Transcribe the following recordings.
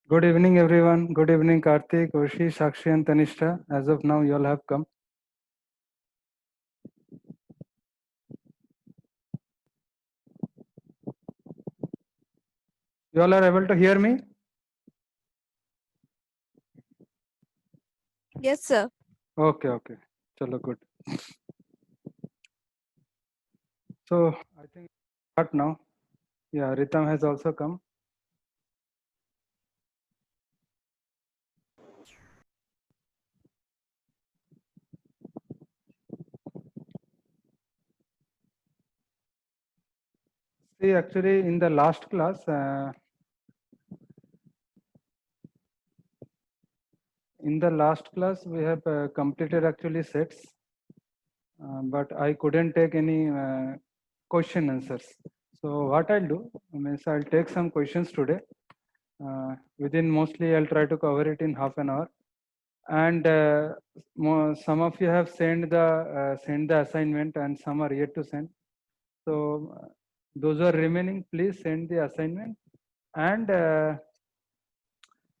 Good evening, everyone. Good evening, Karthik, Urshi, Sakshi, and Tanishta. As of now, you all have come. You all are able to hear me? Yes, sir. Okay. Chalo, good. So, I think start now. Yeah, Ritam has also come. See, actually, in the last class, we have completed actually sets, but I couldn't take any question answers. So, what I'll do means I'll take some questions today. Within mostly, I'll try to cover it in half an hour. And some of you have sent the assignment, and some are yet to send. So those who are remaining, please send the assignment. And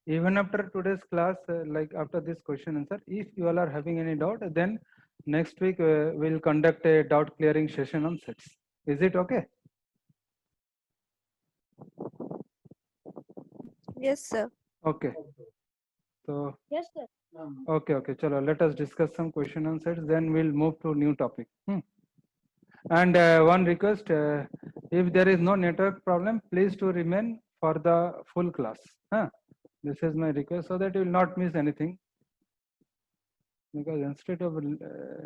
even after today's class, like after this question answer, if you all are having any doubt, then next week we'll conduct a doubt clearing session on sets. Is it okay? Yes, sir. Okay. So Yes, sir. okay. Chalo, let us discuss some question answers. Then we'll move to new topic. And one request, if there is no network problem, please to remain for the full class. This is my request so that you will not miss anything. Because instead of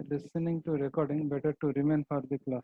listening to recording, better to remain for the class.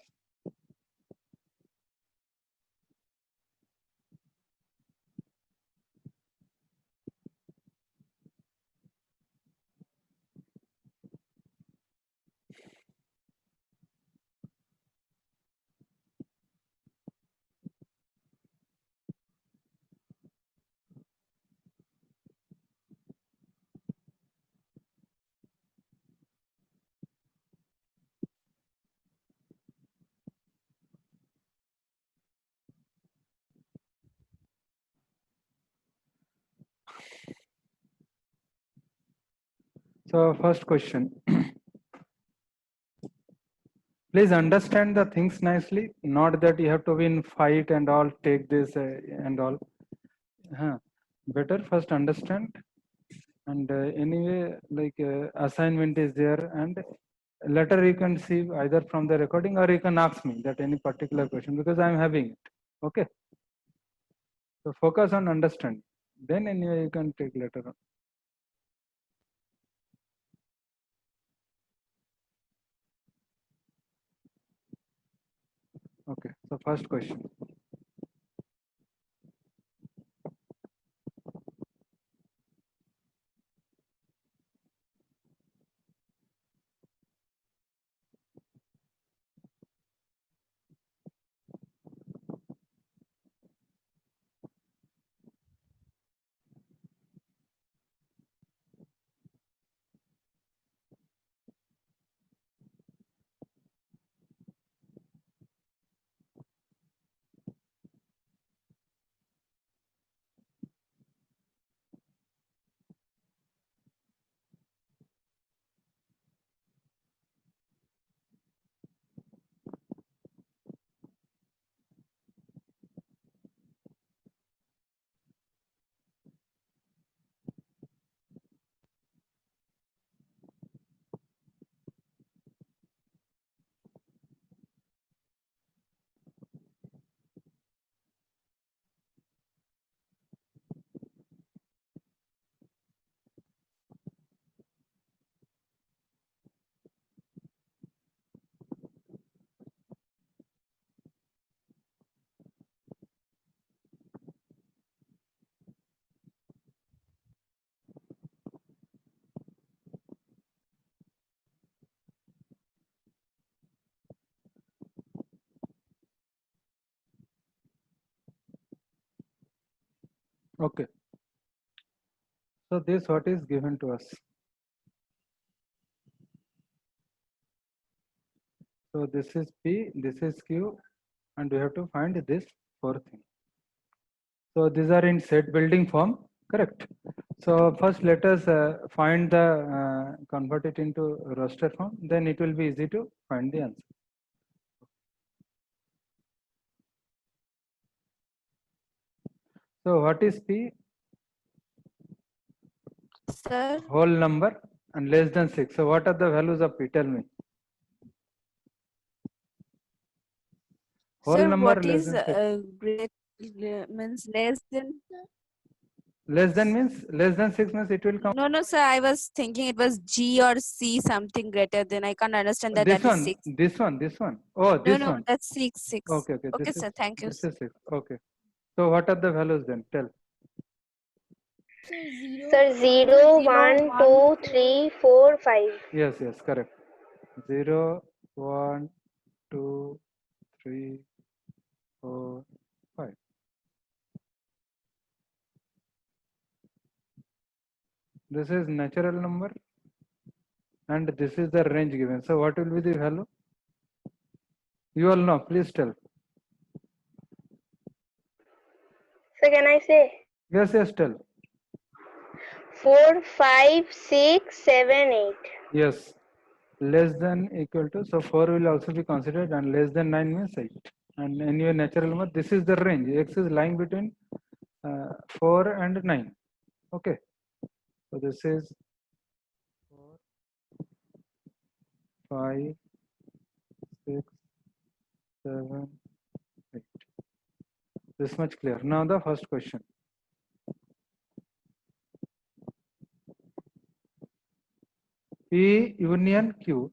So first question. Please understand the things nicely, not that you have to win fight and all, take this and all. Better first understand. And anyway, like assignment is there, and later you can see either from the recording or you can ask me that any particular question, because I'm having it. Okay. So focus on understand. Then anyway you can take later on. Okay. So first question. Okay. So this what is given to us. So this is P, this is Q, and we have to find this fourth thing. So these are in set building form. correct? So first let us find the convert it into roster form, then it will be easy to find the answer. So what is P? Sir, Whole number and less than 6. So what are the values of P? Tell me. Whole sir, number what less is than 6. great means less than? Less than means less than 6 means it will come. No, sir. I was thinking it was G or C something greater than. I can't understand that. This That is one, 6. this one, this one. Oh, No, this one. that's 6. Okay, okay. Okay, sir. Thank you. This is 6. Okay. So what are the values then? Tell. Sir, 0, 1, 2, 3, 4, 5. Yes, yes, correct. 0, 1, 2, 3, 4, 5. This is natural number and this is the range given. So what will be the value? You all know, please tell. So can I say? Yes, yes, tell. 4, 5, 6, 7, 8. Yes, less than equal to, so 4 will also be considered and less than 9 means 8. And anyway, natural number, this is the range. X is lying between 4 and 9. Okay. So this is 4, 5, 6, 7, 8. This much clear. Now the first question. P union Q.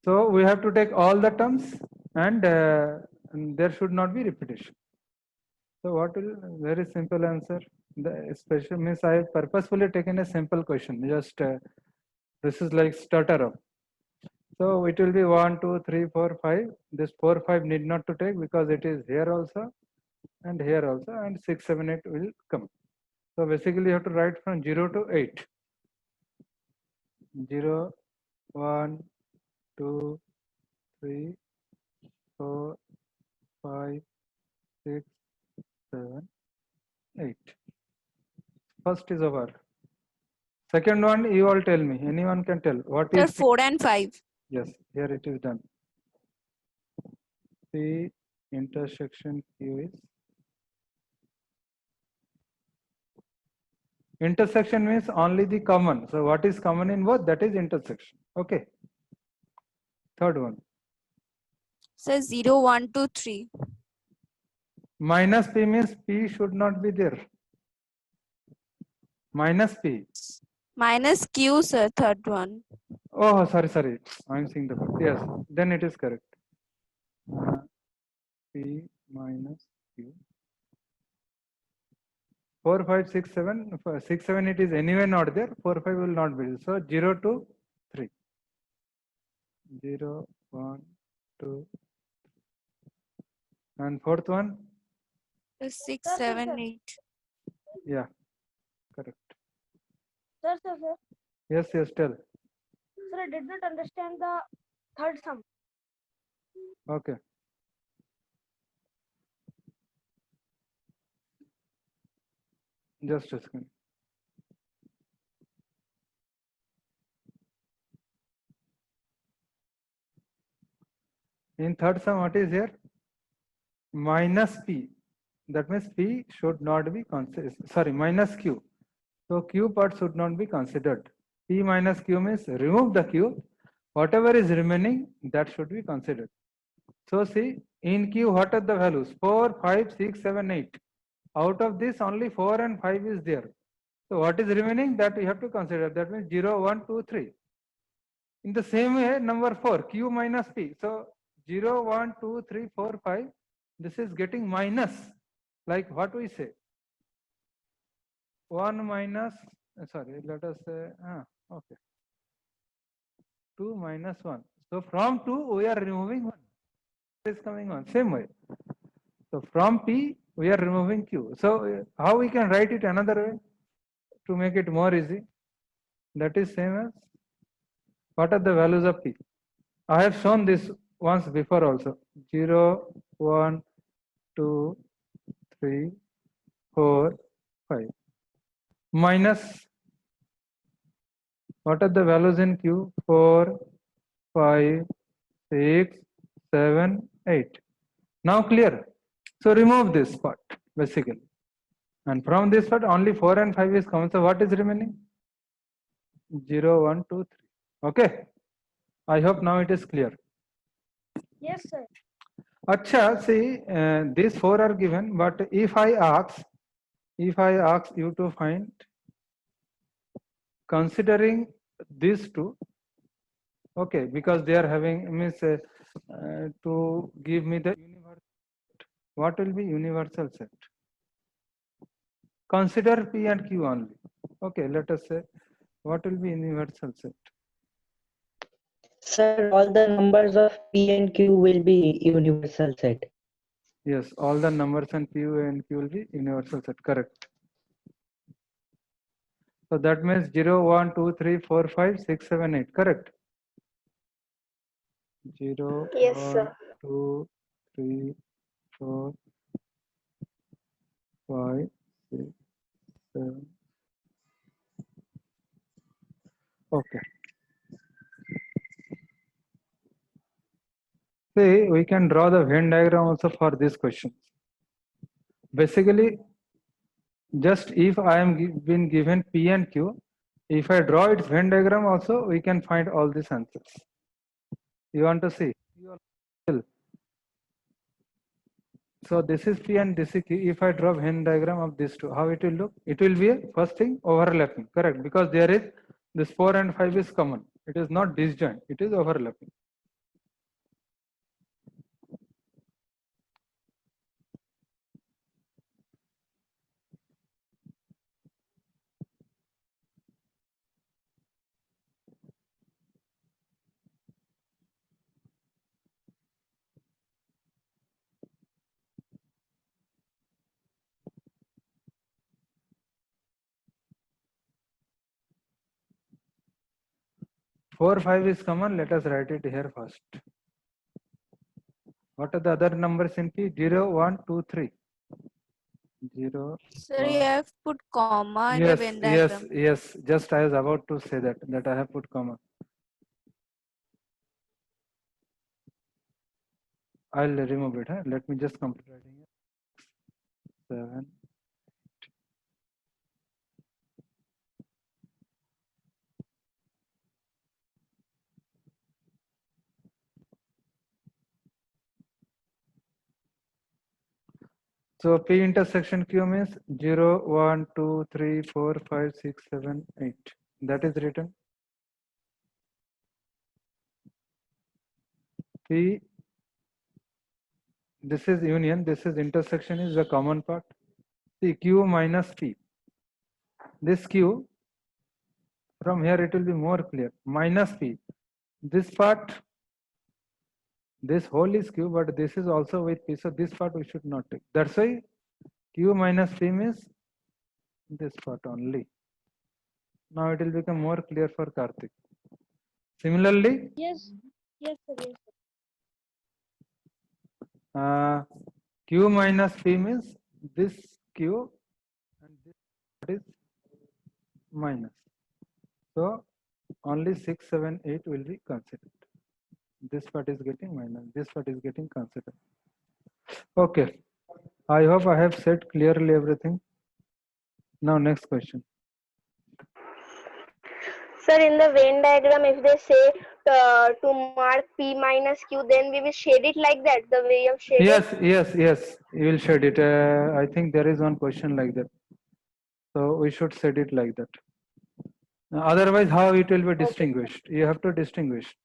So we have to take all the terms and there should not be repetition. So what will very simple answer? The special means I have purposefully taken a simple question. Just this is like starter up. So it will be 1, 2, 3, 4, 5. This 4, 5 need not to take because it is here also and here also, and 6, 7, 8 will come. So basically you have to write from 0 to 8. 0, 1, 2, 3, 4, 5, 6, 7, 8. First is over. Second one, you all tell me. Anyone can tell. What Sir, is P? 4 and 5. Yes, here it is done. P intersection Q is. Intersection means only the common. So what is common in both? That is intersection. Okay. Third one. Sir, 0, 1, 2, 3. Minus P means P should not be there. Minus P. Minus Q, sir, third one. Oh, sorry. I'm seeing the word. Yes, then it is correct. P minus Q. 4, 5, 6, 7. 6, 7, it is anyway not there. 4, 5 will not be. So 0 to 3. 0, 1, 2. And fourth one? 6, 7, 8. Yeah, correct. Sir. Yes, tell. Sir, I did not understand the third sum. Okay. Just a second. In third sum, what is here? Minus P. That means P should not be considered. Sorry, minus Q. So Q part should not be considered. P minus Q means remove the Q. Whatever is remaining, that should be considered. So see, in Q, what are the values? 4, 5, 6, 7, 8. Out of this, only 4 and 5 is there. So what is remaining? That we have to consider. That means 0, 1, 2, 3. In the same way, number 4, Q minus P. So 0, 1, 2, 3, 4, 5. This is getting minus. Like what we say? 1 minus, sorry, let us say, okay. 2 minus 1. So from 2, we are removing 1. Is coming on, same way. So from P, we are removing Q. So how we can write it another way to make it more easy? That is same as, what are the values of P? I have shown this once before also. 0, 1, 2, 3, 4, 5. minus, what are the values in Q? 4, 5, 6, 7, 8. Now clear. So remove this part basically. And from this part only 4 and 5 is common. So what is remaining? 0, 1, 2, 3. Okay. I hope now it is clear. Yes, sir. Acha, see, these 4 are given, but if I ask you to find, considering these two, okay, because they are having, means to give me the universal, what will be universal set? Consider P and Q only. Okay, let us say, what will be universal set? Sir, all the numbers of P and Q will be universal set. Yes, all the numbers and P and Q will be universal set, correct. So that means 0, 1, 2, 3, 4, 5, 6, 7, 8, correct? 0, Yes, 1, sir. 2, 3, 4, 5, 6, 7. Okay. See, we can draw the Venn diagram also for this question. Basically, just if I am been given P and Q, if I draw its Venn diagram also, we can find all these answers. You want to see? So this is P and this is Q. If I draw Venn diagram of these two, how it will look? It will be a first thing overlapping, correct? Because there is this 4 and 5 is common. It is not disjoint. It is overlapping. Four, 5 is common. Let us write it here first. What are the other numbers in P? 0, 1, 2, 3. 0. Sir, you have put comma in your Yes, Venn yes, diagram. yes. Just I was about to say that I have put comma. I'll remove it. Huh? Let me just complete writing it. 7. So P intersection Q means 0, 1, 2, 3, 4, 5, 6, 7, 8. That is written. P, this is union, this is intersection is the common part. See Q minus P. This Q, from here it will be more clear. Minus P. This part, this whole is Q, but this is also with P. So this part we should not take. That's why Q minus P means this part only. Now it will become more clear for Karthik. Similarly, Yes. Yes, sir. Yes. Q minus P means this Q and this part is minus. So only 6, 7, 8 will be considered. This part is getting minus, this part is getting considered. Okay, I hope I have said clearly everything. Now next question. Sir, in the Venn diagram, if they say to mark P minus Q, then we will shade it like that, the way of shading. Yes, yes, yes, you will shade it. I think there is one question like that. So we should set it like that. Otherwise, how it will be distinguished? You have to distinguish.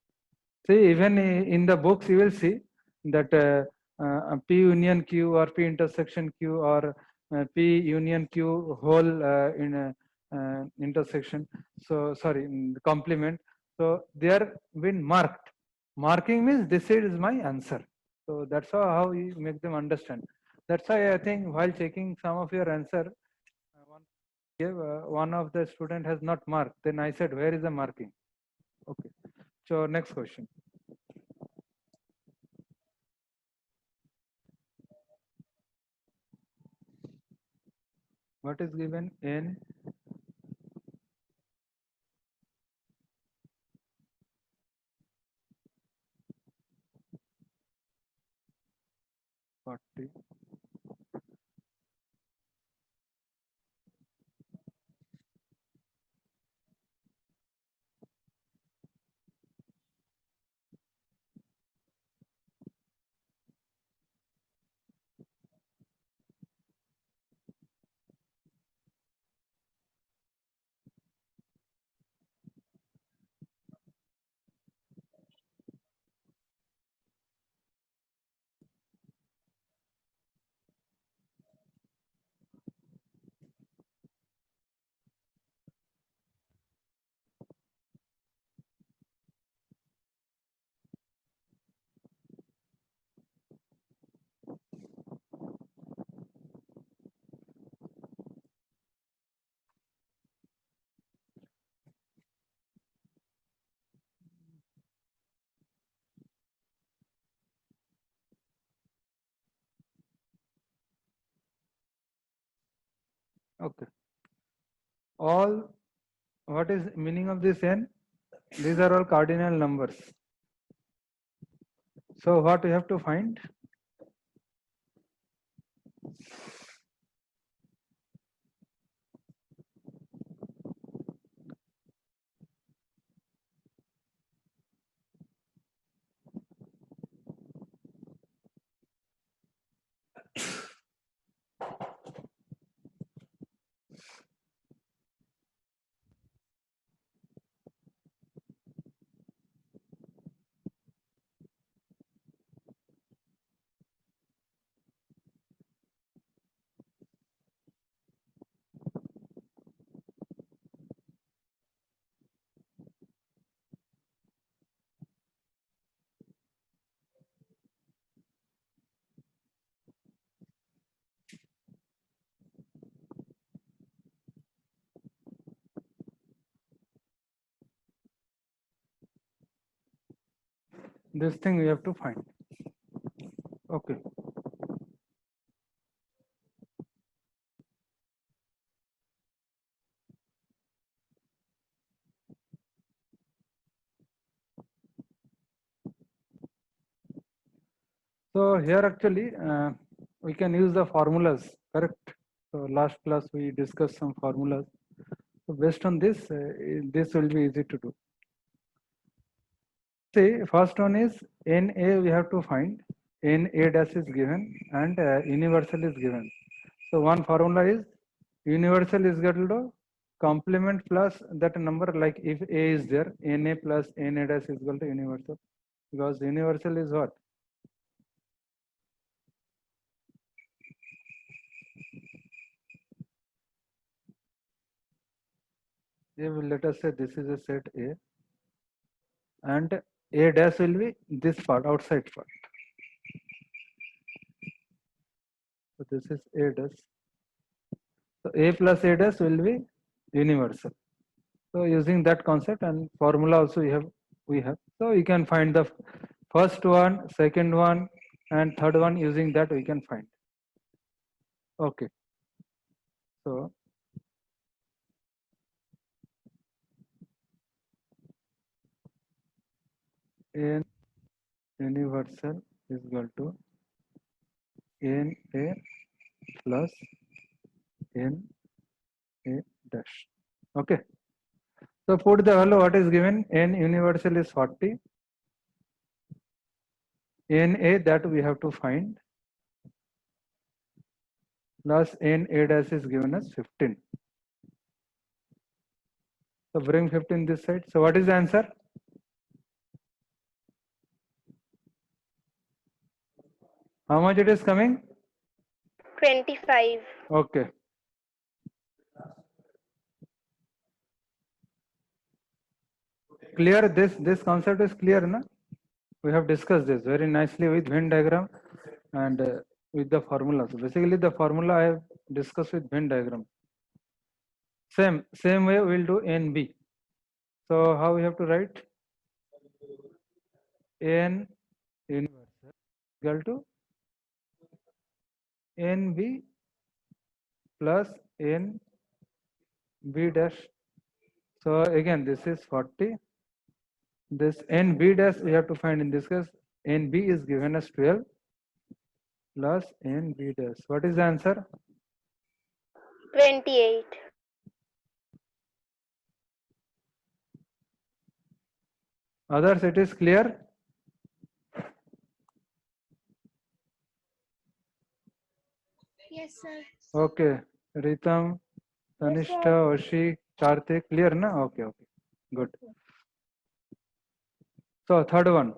See, even in the books, you will see that P union Q or P intersection Q or P union Q whole in a intersection. So, sorry, complement. So, they are been marked. Marking means this is my answer. So, that's how you make them understand. That's why I think while checking some of your answer, one of the student has not marked. Then I said, where is the marking? Okay. So, next question. What is given? N 40. Okay. All, what is meaning of this n? These are all cardinal numbers. So what we have to find? This thing we have to find. Okay. So here actually we can use the formulas, correct? So last class we discussed some formulas. So based on this, this will be easy to do. See, first one is NA we have to find. NA dash is given and universal is given. So one formula is universal is equal to complement plus that number, like if A is there, NA plus NA dash is equal to universal, because universal is what? Let us say this is a set A and A dash will be this part, outside part. So this is A dash. So A plus A dash will be universal. So using that concept and formula also we have. So you can find the first one, second one, and third one. Using that we can find. Okay. So N universal is equal to NA plus NA dash. Okay. So put the value what is given. N universal is 40. NA that we have to find plus NA dash is given as 15. So bring 15 this side. So what is the answer? How much it is coming? 25. Okay. Clear? This concept is clear, na? We have discussed this very nicely with Venn diagram and with the formula. So basically the formula I have discussed with Venn diagram. Same way we'll do NB. So how we have to write? N universal equal to NB plus NB dash. So again this is 40. This NB dash we have to find in this case. NB is given as 12 plus n b dash. What is the answer? 28. Others, it is clear? Yes, sir. Okay. Ritam, Tanishta, Oshi, Karthik, clear na? Okay, okay. Good. So, third one.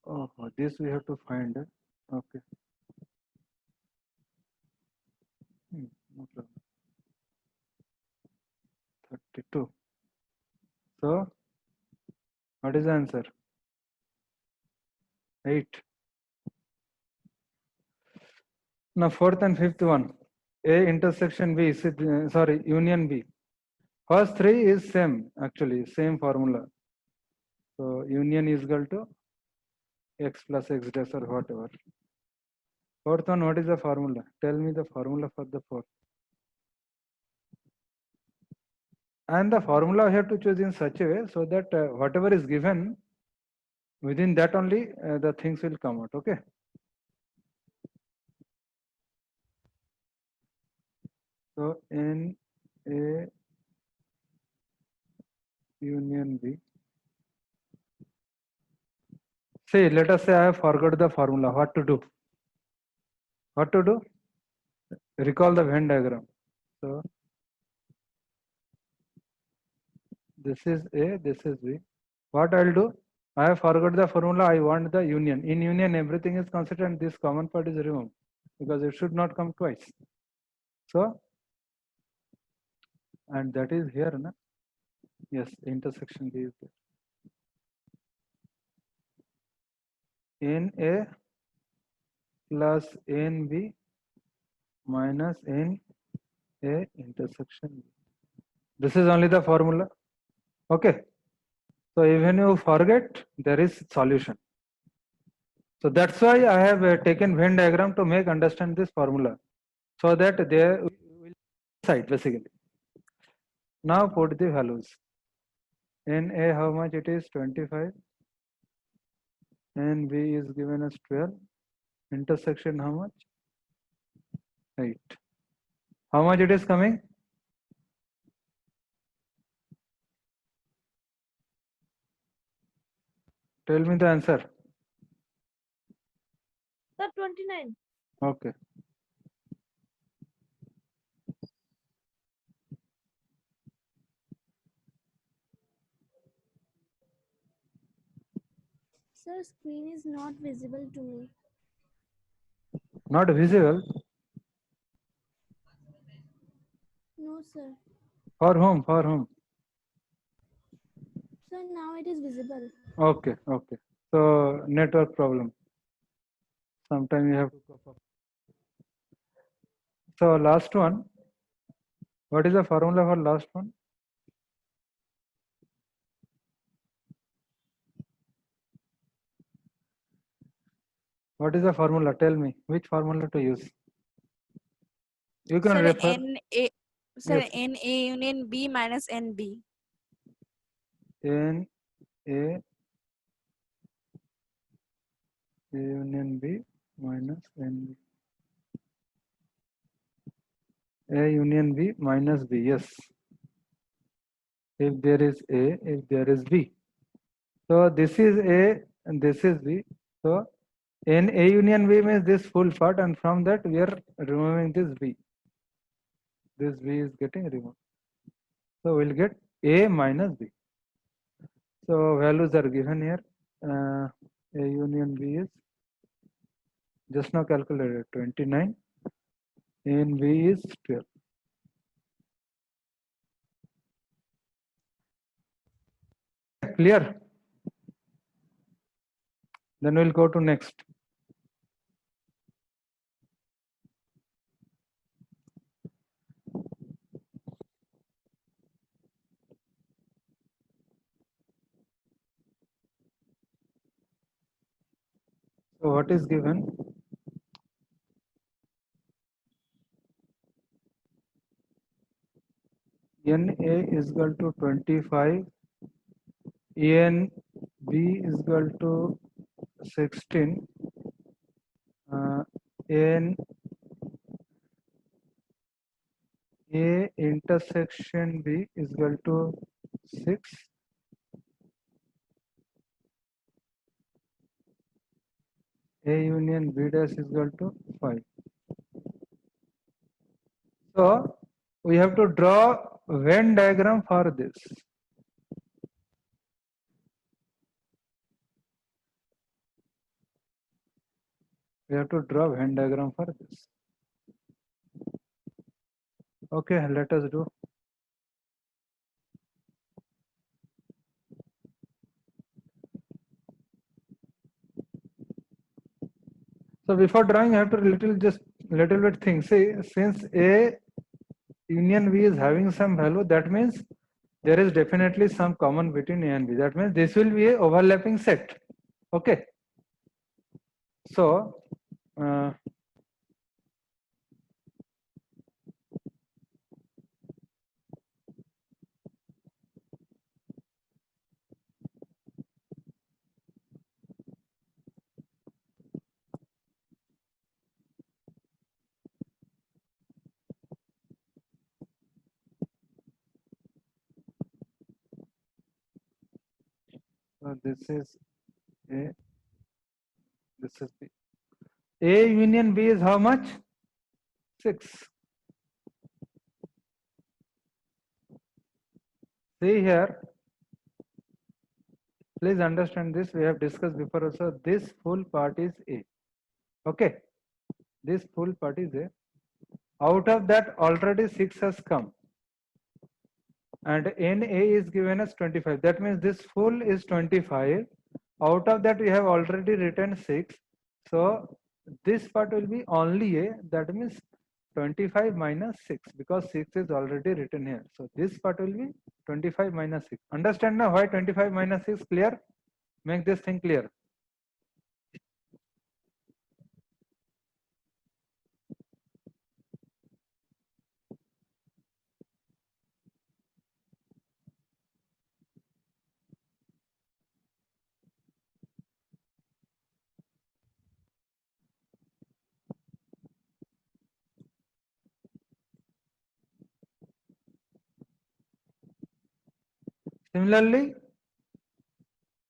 Oh, this we have to find. Okay. No problem. 32. So, what is the answer? 8. Now, fourth and fifth one. A intersection B, sorry, union B. First three is same, actually, same formula. So, union is equal to x plus x dash or whatever. Fourth one, what is the formula? Tell me the formula for the fourth. And the formula we have to choose in such a way so that whatever is given, within that only the things will come out. Okay. So N A union B. Say, let us say I have forgot the formula. What to do? What to do? Recall the Venn diagram. So this is A, this is B. What I'll do? I have forgot the formula. I want the union. In union, everything is considered and this common part is removed because it should not come twice. So, and that is here, na? Yes, intersection B is there. NA plus NB minus NA intersection B. This is only the formula. Okay. So even you forget, there is solution. So that's why I have taken Venn diagram to make understand this formula, so that there will side basically. Now put the values. NA how much it is? 25. NB is given as 12. Intersection how much? 8. How much it is coming? Tell me the answer. Sir, 29. Okay. Sir, screen is not visible to me. Not visible. No, sir. For whom? For whom? Sir, now it is visible. Okay. Okay. So network problem. Sometime you have to cope up. So last one. What is the formula for last one? What is the formula? Tell me which formula to use. You can Sir, refer. NA, sir, Yes. NA union B minus NB. N A union B minus N B. A union B minus B. Yes. If there is A, if there is B. So this is A and this is B. So in A union B means this full part, and from that we are removing this B. This B is getting removed. So we'll get A minus B. So values are given here. A union B is just now calculated 29. And B is 12. Clear? Then we'll go to next. So what is given? NA is equal to 25, ANB is equal to 16, AN A intersection B is equal to 6, A union B dash is equal to 5. So we have to draw Venn diagram for this. We have to draw Venn diagram for this. Okay, let us do. So before drawing, I have to little bit think. See, since A union B is having some value, that means there is definitely some common between A and B. That means this will be a overlapping set. Okay. So this is A, this is B. A union B is how much? 6. See here, please understand this. We have discussed before also. This full part is A. Okay, this full part is A. Out of that, already 6 has come, and NA is given as 25. That means this full is 25. Out of that, we have already written 6. So this part will be only A. That means 25 minus 6, because 6 is already written here. So this part will be 25 minus 6. Understand now why 25 minus 6? Clear? Make this thing clear. Similarly,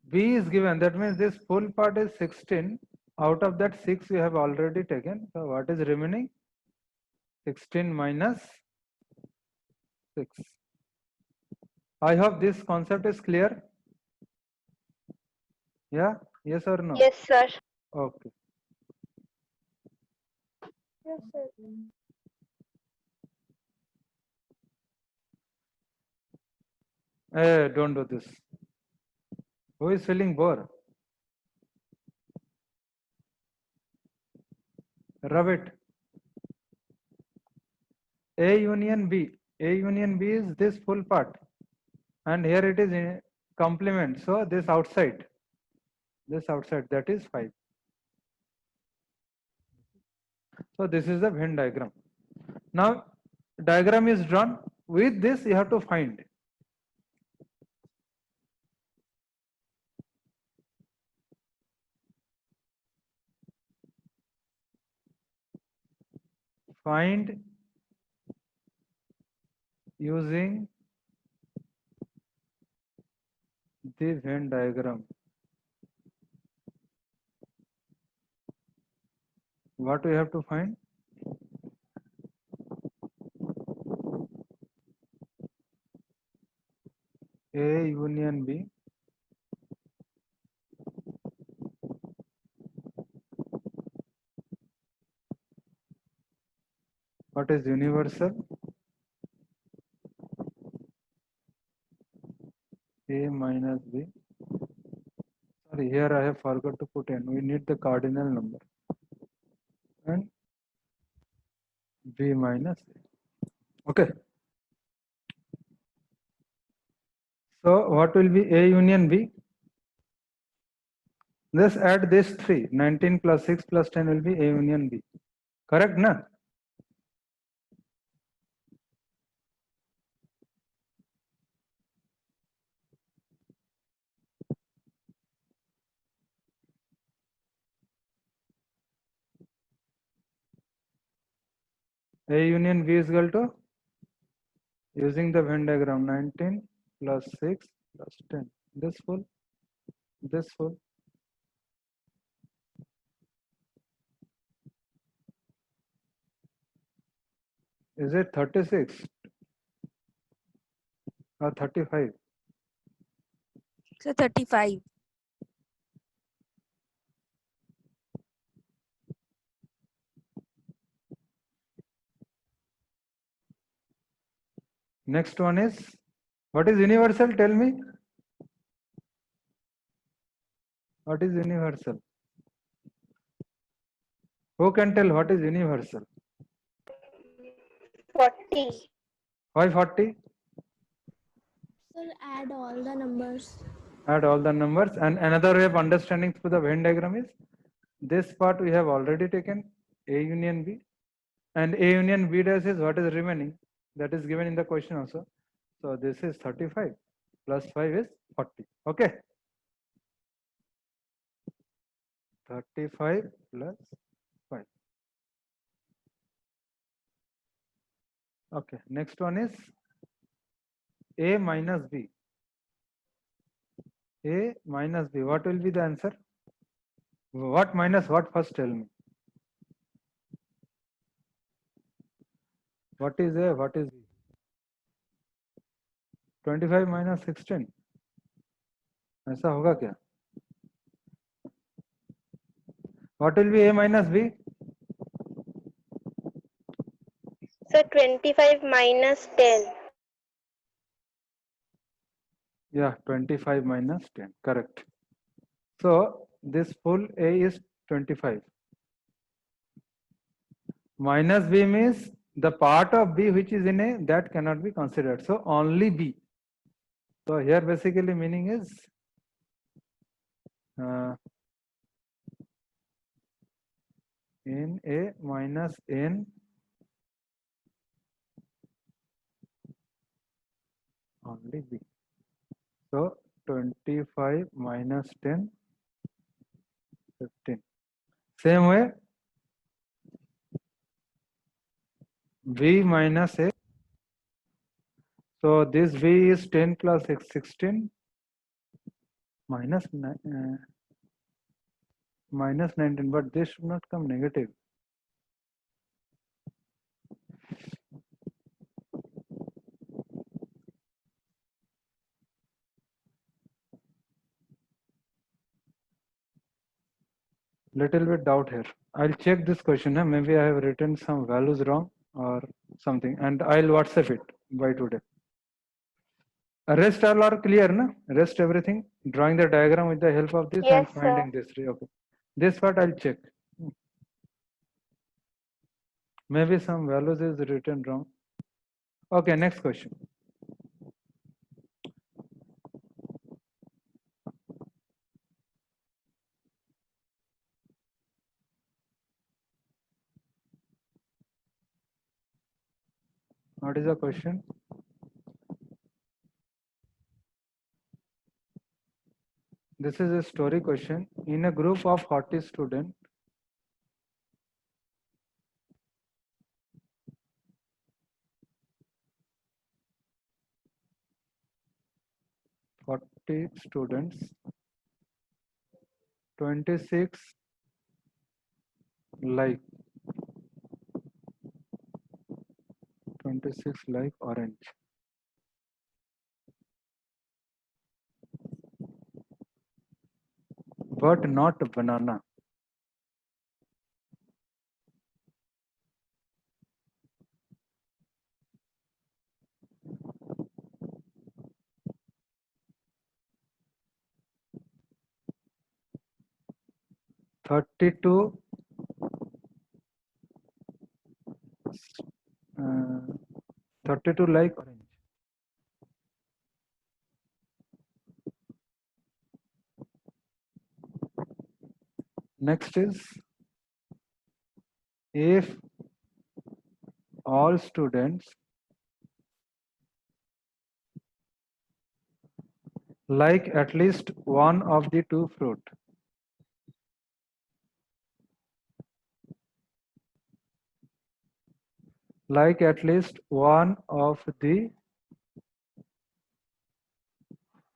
B is given. That means this full part is 16. Out of that, 6 we have already taken. So what is remaining? 16 minus 6. I hope this concept is clear. Yeah? Yes or no? Yes, sir. Okay. Yes, sir. Don't do this. Who is feeling bored? Rub it. A union B. A union B is this full part. And here it is in complement. So this outside, that is 5. So this is the Venn diagram. Now diagram is drawn. With this you have to find. Find using the Venn diagram. What we have to find? A union B. What is universal? A minus B. Sorry, here I have forgot to put n. We need the cardinal number. And B minus A. Okay. So what will be A union B? Just add this 3. 19 plus 6 plus 10 will be A union B. Correct, na? A union B is equal to, using the Venn diagram, 19 plus 6 plus 10. This full, this full. Is it 36 or 35? So 35. Next one is, what is universal? Tell me. What is universal? Who can tell what is universal? 40. Why 40? Sir, add all the numbers. Add all the numbers. And another way of understanding through the Venn diagram is, this part we have already taken, A union B. And A union B dash is what is remaining. That is given in the question also. So this is 35 plus 5 is 40. Okay. 35 plus 5. Okay. Next one is A minus B. A minus B. What will be the answer? What minus what? First tell me. What is A? What is B? 25 minus 16. ऐसा होगा क्या? What will be A minus B? So 25 minus 10. Yeah, 25 minus 10. Correct. So this full A is 25. Minus B means the part of B which is in A, that cannot be considered. So only B. So here basically meaning is in A minus N only B. So 25 minus 10, 15. Same way, B minus A. So this B is 10 plus 16 minus minus 19, but this should not come negative. Little bit doubt here. I'll check this question. Maybe I have written some values wrong or something, and I'll WhatsApp it by today. Rest all are clear, na? Rest everything. Drawing the diagram with the help of this and Yes, finding this. Okay. This part I'll check. Maybe some values is written wrong. Okay, next question. What is the question? This is a story question. In a group of 40 students, students, 26 like 26 like orange. But not banana. uh, 32 like orange. Next is if all students like at least one of the two fruit. Like at least one of the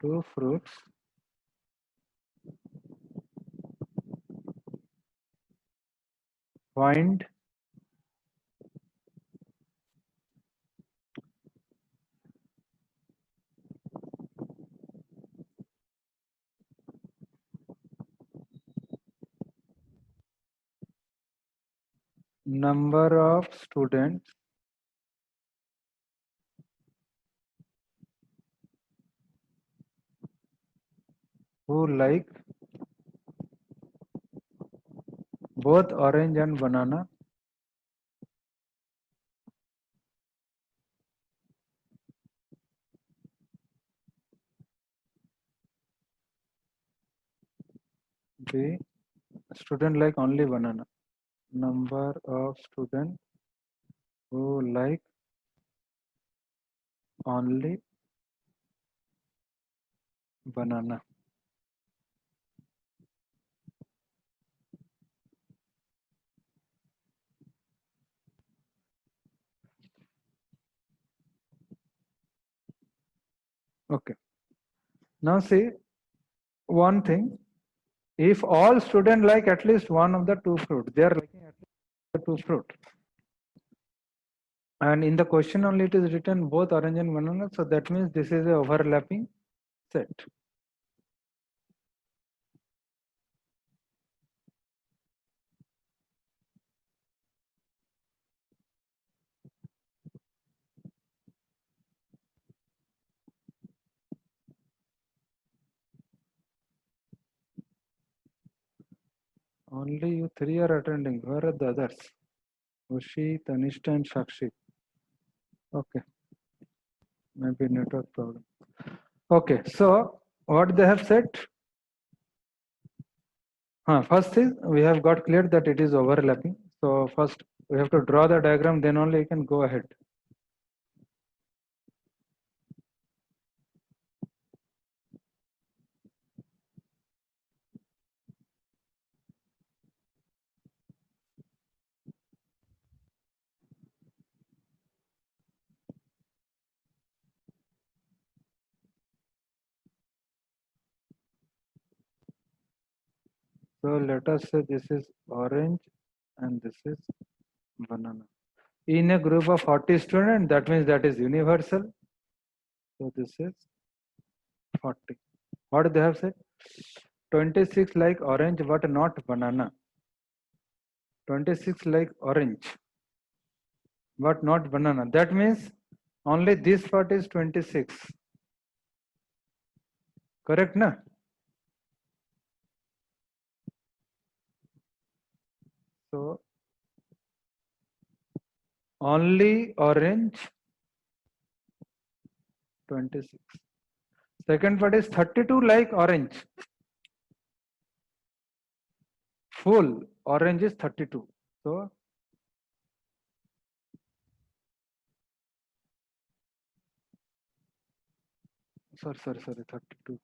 two fruits, find number of students who like both orange and banana. The student like only banana. Number of students who like only banana. Okay. Now see one thing. If all students like at least one of the two fruit, they are liking at least the two fruit. And in the question only it is written both orange and banana. So that means this is a overlapping set. Only you three are attending. Where are the others? Ushi, Tanishta and Shakshi. Okay. Maybe network problem. Okay. So what they have said? First is we have got clear that it is overlapping. So first we have to draw the diagram, then only you can go ahead. So let us say this is orange and this is banana. In a group of 40 students, that means that is universal. So this is 40. What they have said? 26 like orange but not banana. 26 like orange but not banana. That means only this part is 26. Correct, na? So only orange 26. Second part is 32 like orange. Full orange is 32. So sorry, 32.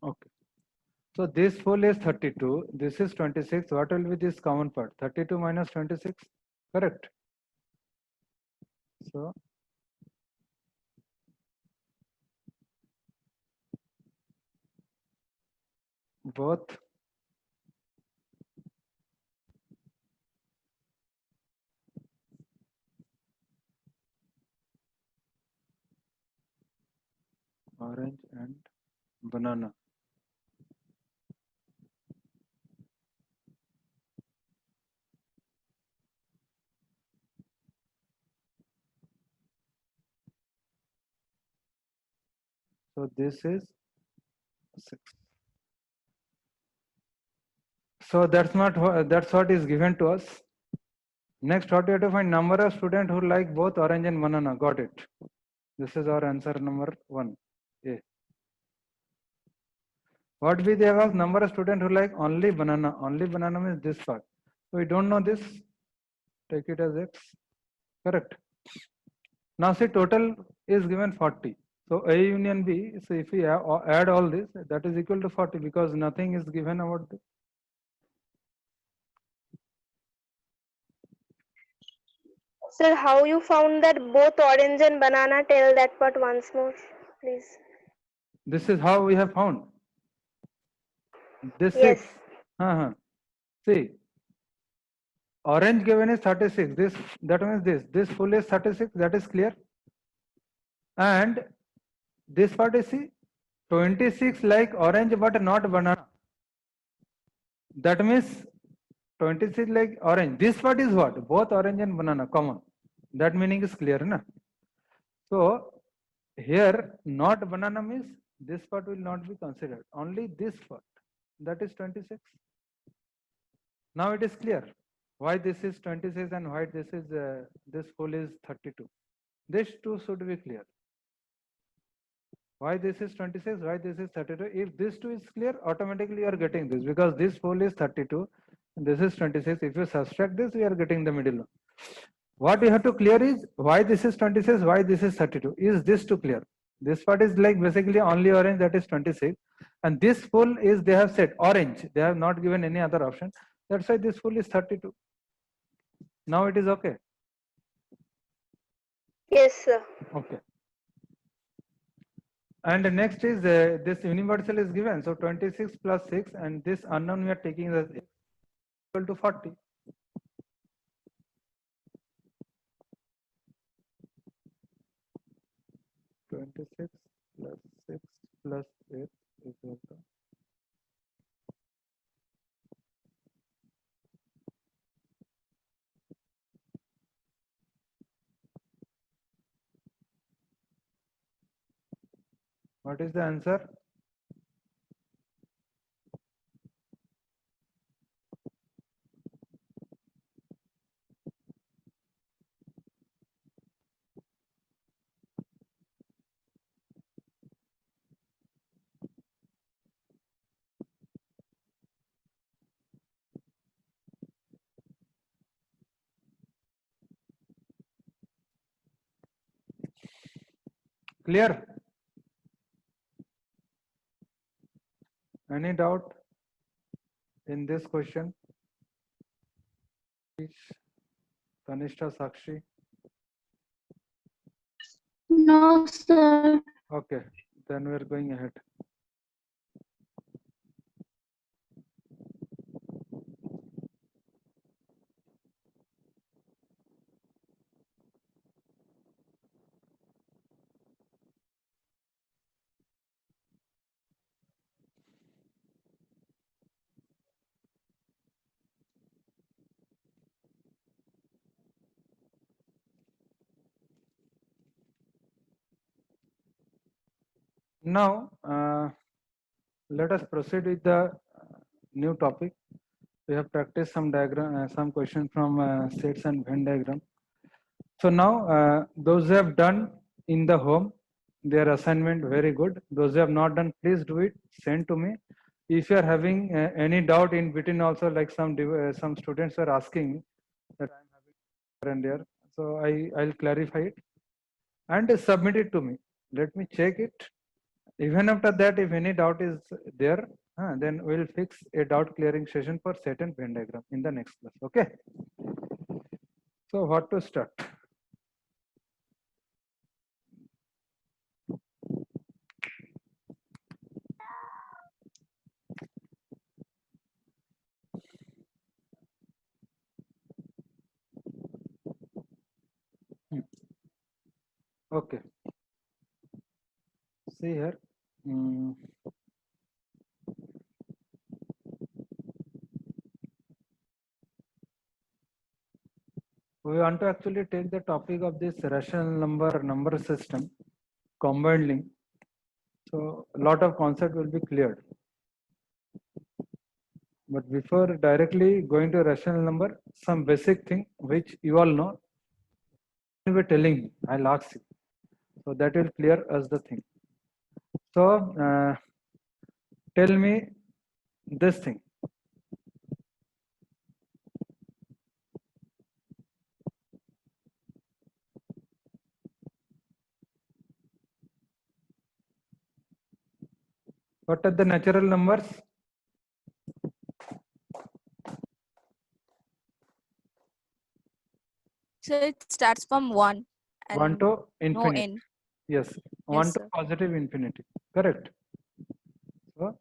Okay. So this full is 32. This is 26. What will be this common part? 32 minus 26. Correct. So both orange and banana. So this is 6. So that's not that's what is given to us. Next, what you have to find number of students who like both orange and banana. Got it. This is our answer number 1. A. What we they have number of students who like only banana. Only banana means this part. So we don't know this. Take it as X. Correct. Now see total is given 40. So A union B. So if we add all this, that is equal to 40 because nothing is given about this. Sir, how you found that both orange and banana? Tell that part once more, please. This is how we have found. This Yes. 6. See, orange given is 36. This that means this full is 36. That is clear. And this part is see 26 like orange but not banana. That means 26 like orange. This part is what? Both orange and banana common. That meaning is clear, na? So here not banana means this part will not be considered. Only this part. That is 26. Now it is clear why this is 26 and why this is this full is 32. This two should be clear. Why this is 26, why this is 32. If this two is clear, automatically you are getting this because this full is 32 and this is 26. If you subtract this, we are getting the middle one. What you have to clear is why this is 26, why this is 32. Is this to clear? This part is like basically only orange, that is 26. And this full is they have said orange. They have not given any other option. That's why this full is 32. Now it is okay. Yes, sir. Okay. And the next is this universal is given. So 26 plus 6 and this unknown we are taking as equal to 40. (26 plus 6 plus 8 equal to what is the answer? Clear? Any doubt in this question? Tanishta, Sakshi. No, sir. Okay, then we're going ahead. Now, let us proceed with the new topic. We have practiced some diagram, some questions from sets and Venn diagram. So now, those who have done in the home, their assignment very good. Those who have not done, please do it. Send to me. If you are having any doubt in between, also like some students were asking me that I am having here and there. So I'll clarify it and submit it to me. Let me check it. Even after that, if any doubt is there, then we'll fix a doubt clearing session for set and Venn diagram in the next class. Okay. So what to start? Okay. See here. We want to actually take the topic of this rational number system, combined link. So a lot of concept will be cleared. But before directly going to rational number, some basic thing which you all know, you will be telling me, I'll ask you. So that will clear us the thing. So tell me this thing. What are the natural numbers? So it starts from 1 and 1 to no infinity. end. Yes, 1 to sir. positive infinity. Correct. So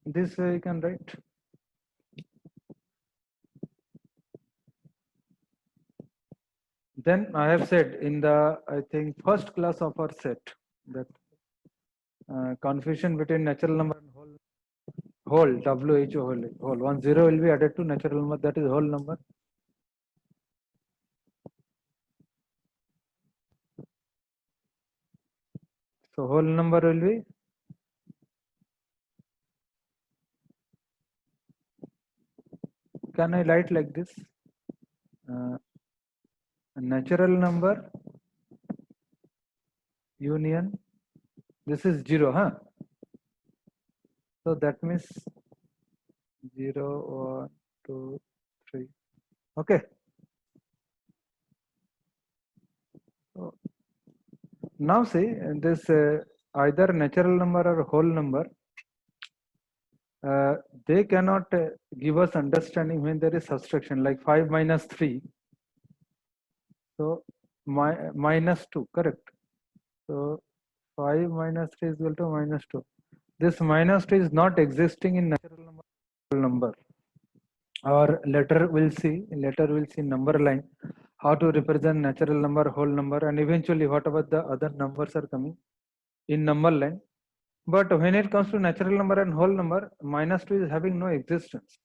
this way you can write. Then I have said in the, I think, first class of our set that confusion between natural number and whole whole 1 0 will be added to natural number, that is whole number. So whole number will be can I write like this? Natural number union, this is 0, huh? So that means 0 1 2 3. Okay. So now see this either natural number or whole number, they cannot give us understanding when there is subtraction, like 5 minus 3. So minus 2, correct? So 5 minus 3 is equal to minus 2. This minus 2 is not existing in natural number. Or later we'll see number line how to represent natural number, whole number, and eventually whatever the other numbers are coming in number line. But when it comes to natural number and whole number, minus 2 is having no existence.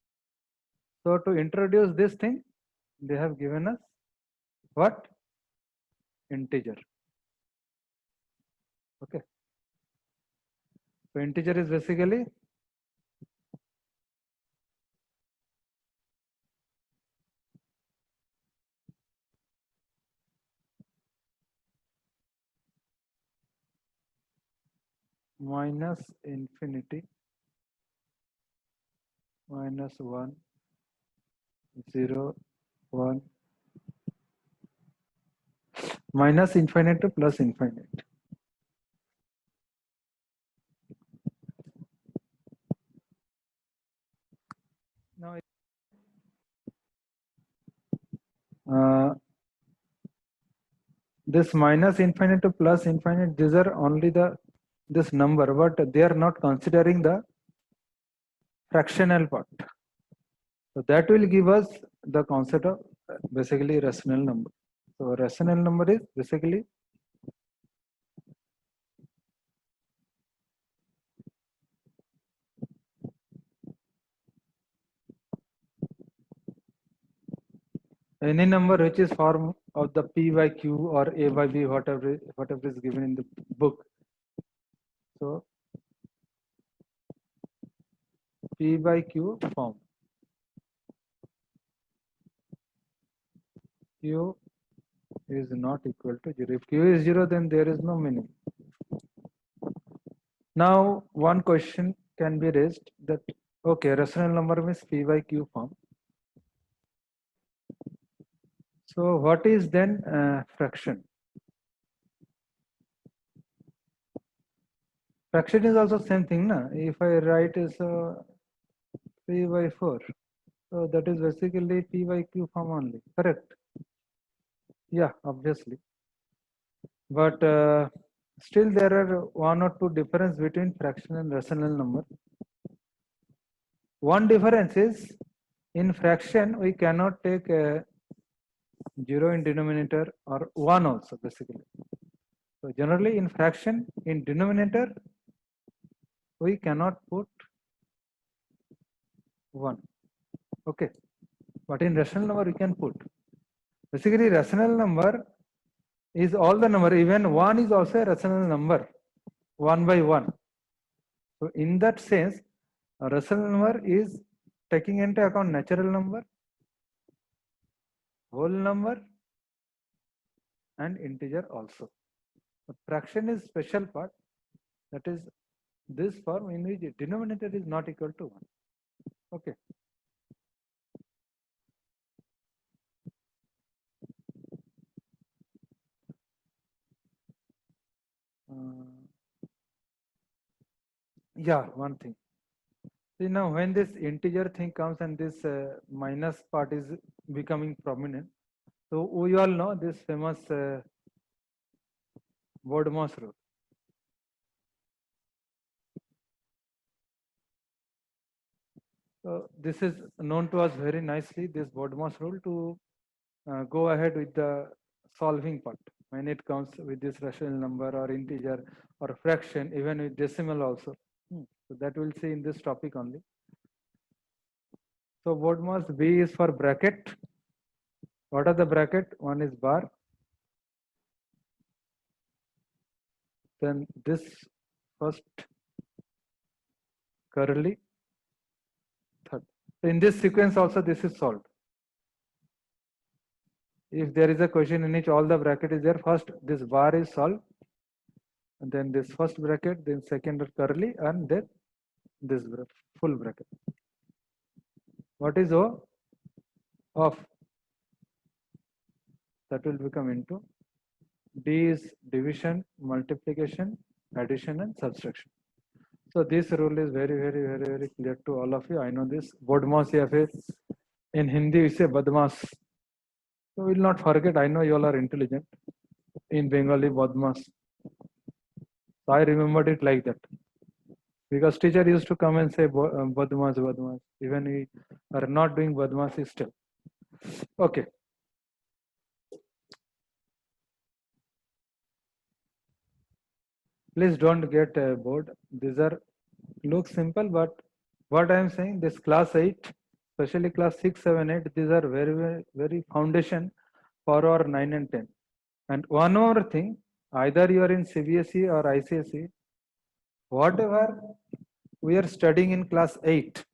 So to introduce this thing, they have given us what? Integer. Okay. So integer is basically minus infinity minus 1 0 1 minus infinite to plus infinite. Now this minus infinite to plus infinite, these are only this number, but they are not considering the fractional part. So that will give us the concept of basically rational number. So rational number is basically any number which is form of the p by q or a by b, whatever is given in the book. So p by q form, q is not equal to 0. If q is 0, then there is no meaning. Now one question can be raised that okay, rational number means p by q form. So what is then fraction? Fraction is also same thing, na? If I write is 3 by 4, so that is basically p by q form only, correct? Yeah, obviously. But still there are one or two difference between fraction and rational number. One difference is in fraction we cannot take 0 in denominator or 1 also basically. So generally in fraction, in denominator we cannot put 1. Okay, but in rational number we can put. Basically rational number is all the number, even 1 is also a rational number, 1 by 1. So in that sense, a rational number is taking into account natural number, whole number, and integer also. The fraction is special part, that is this form in which denominator is not equal to 1. Okay. Yeah, one thing. See, now when this integer thing comes and this minus part is becoming prominent, so we all know this famous Bodmas rule. So this is known to us very nicely, this Bodmas rule, to go ahead with the solving part when it comes with this rational number or integer or fraction, even with decimal also. So that we'll see in this topic only. So Bodmas, B is for bracket. What are the bracket? One is bar. Then this first curly, third. So in this sequence also this is solved. If there is a question in which all the bracket is there, first this bar is solved, and then this first bracket, then second curly, and then this full bracket. What is O? Of. That will become into. D is division, multiplication, addition, and subtraction. So this rule is very clear to all of you. I know this. Bodmas ya phir in Hindi we say badmas. So we will not forget. I know you all are intelligent. In Bengali, badmas. So I remembered it like that. Because teacher used to come and say badmas, badmas. Even we are not doing badmasi still. Okay. Please don't get bored. These are look simple, but what I am saying, this class 8, especially class 6, 7, 8, these are very foundation for our 9 and 10. And one more thing, either you are in CBSE or ICSE, whatever we are studying in class 8,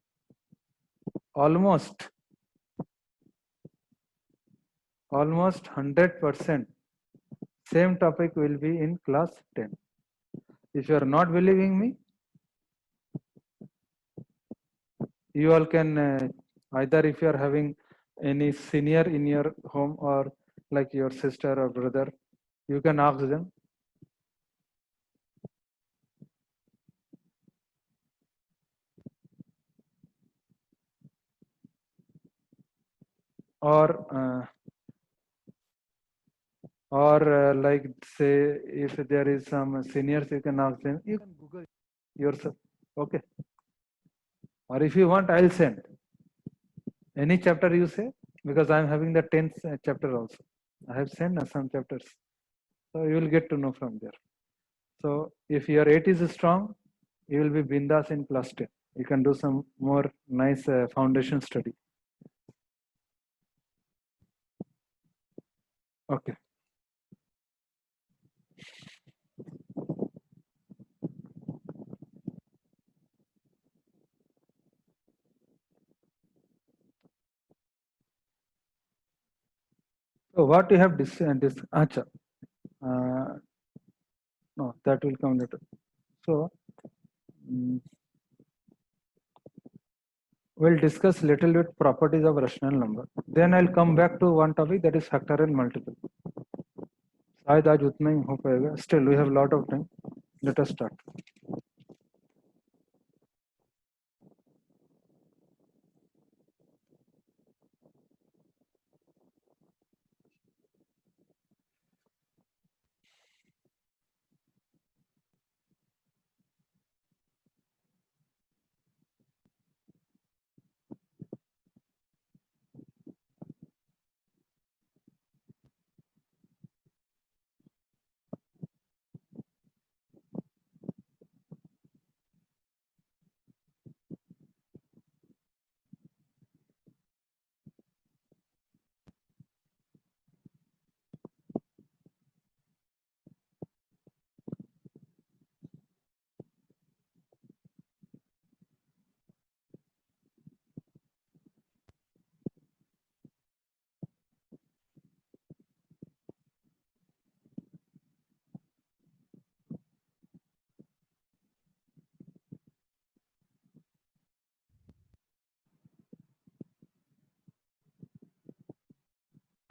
almost 100% same topic will be in class 10. If you are not believing me, you all can either, if you are having any senior in your home or like your sister or brother, you can ask them. Or like say if there is some seniors, you can ask them. You can Google yourself. Okay. Or if you want, I'll send any chapter you say, because I'm having the 10th chapter also. I have sent some chapters, so you will get to know from there. So if your 8 is strong, you will be bindas in class 10. You can do some more nice foundation study. Okay. So what you have acha, no, that will come later. So we'll discuss little bit properties of rational number. Then I'll come back to one topic, that is factorial multiple. शायद आज उतना ही हो पाएगा. Still we have a lot of time. Let us start.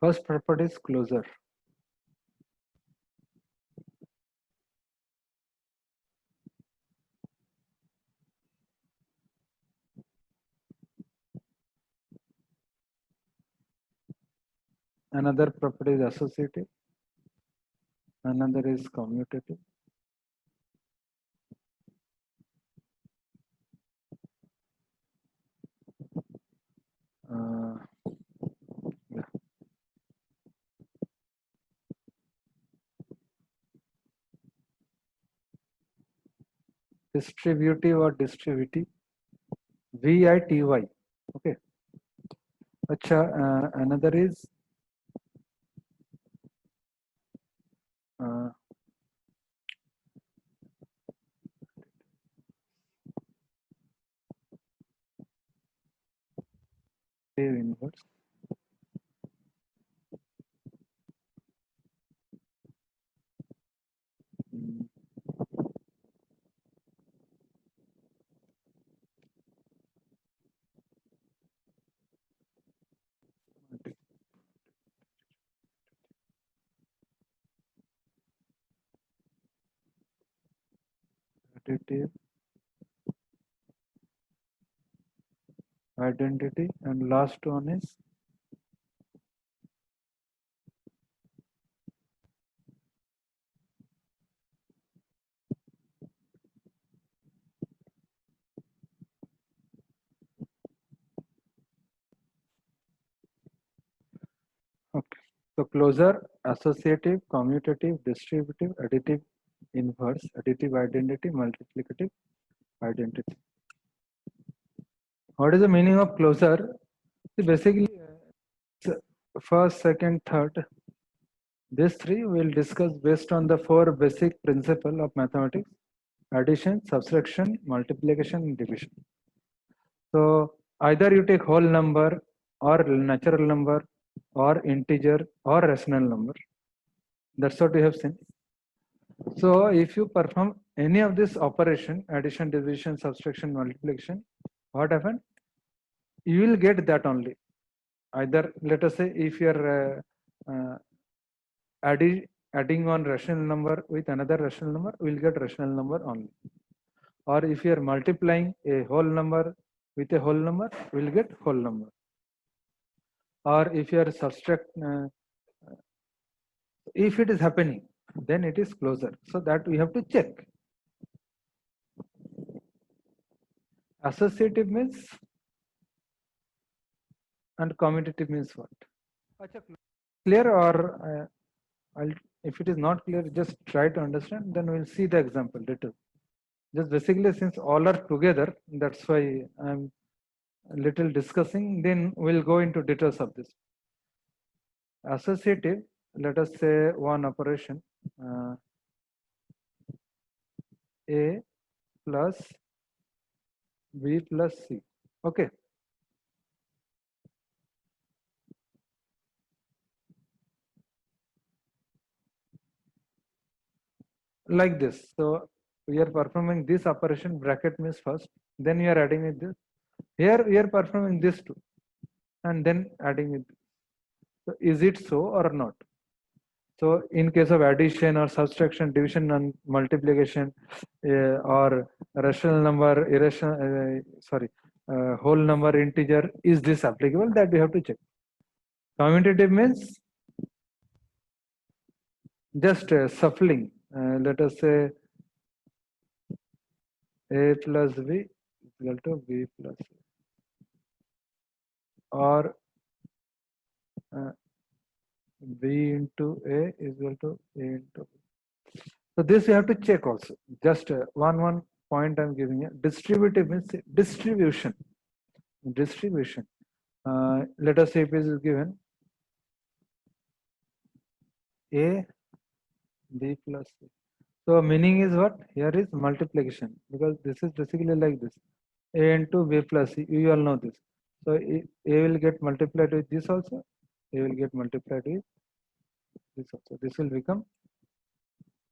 First property is closure. Another property is associative. Another is commutative. Yeah. Distributive or distributive. VITY. Okay. Acha, another is wave inverse. Mm, Additive, identity, and last one is okay. So closure, associative, commutative, distributive, additive, inverse, additive identity, multiplicative identity. What is the meaning of closure? See, basically, first, second, third. These three we'll discuss based on the four basic principles of mathematics: addition, subtraction, multiplication, and division. So either you take whole number or natural number or integer or rational number. That's what we have seen. So if you perform any of this operation, addition, division, subtraction, multiplication, what happens? You will get that only. Either, let us say, if you're adding on rational number with another rational number, we'll get rational number only. Or if you're multiplying a whole number with a whole number, we'll get whole number. Or if you are subtract, if it is happening, then it is closure. So that we have to check. Associative means and commutative means what? Clear or if it is not clear, just try to understand. Then we'll see the example later. Just basically, since all are together, that's why I'm a little discussing. Then we'll go into details of this. Associative, let us say one operation A plus B plus C. Okay. Like this. So we are performing this operation, bracket means first, then we are adding with this. Here we are performing this too, and then adding with this. So is it so or not? So in case of addition or subtraction, division and multiplication, or rational number, irrational, whole number, integer, is this applicable? That we have to check. Commutative means just shuffling. Let us say A plus B is equal to B plus C. Or B into A is equal to A into B. So this you have to check also. Just one point I'm giving you. Distributive means distribution. Distribution. Let us say if it is given A, B plus C. So meaning is what? Here is multiplication, because this is basically like this. A into B plus C. You all know this. So A will get multiplied with this also. A will get multiplied with this also. This will become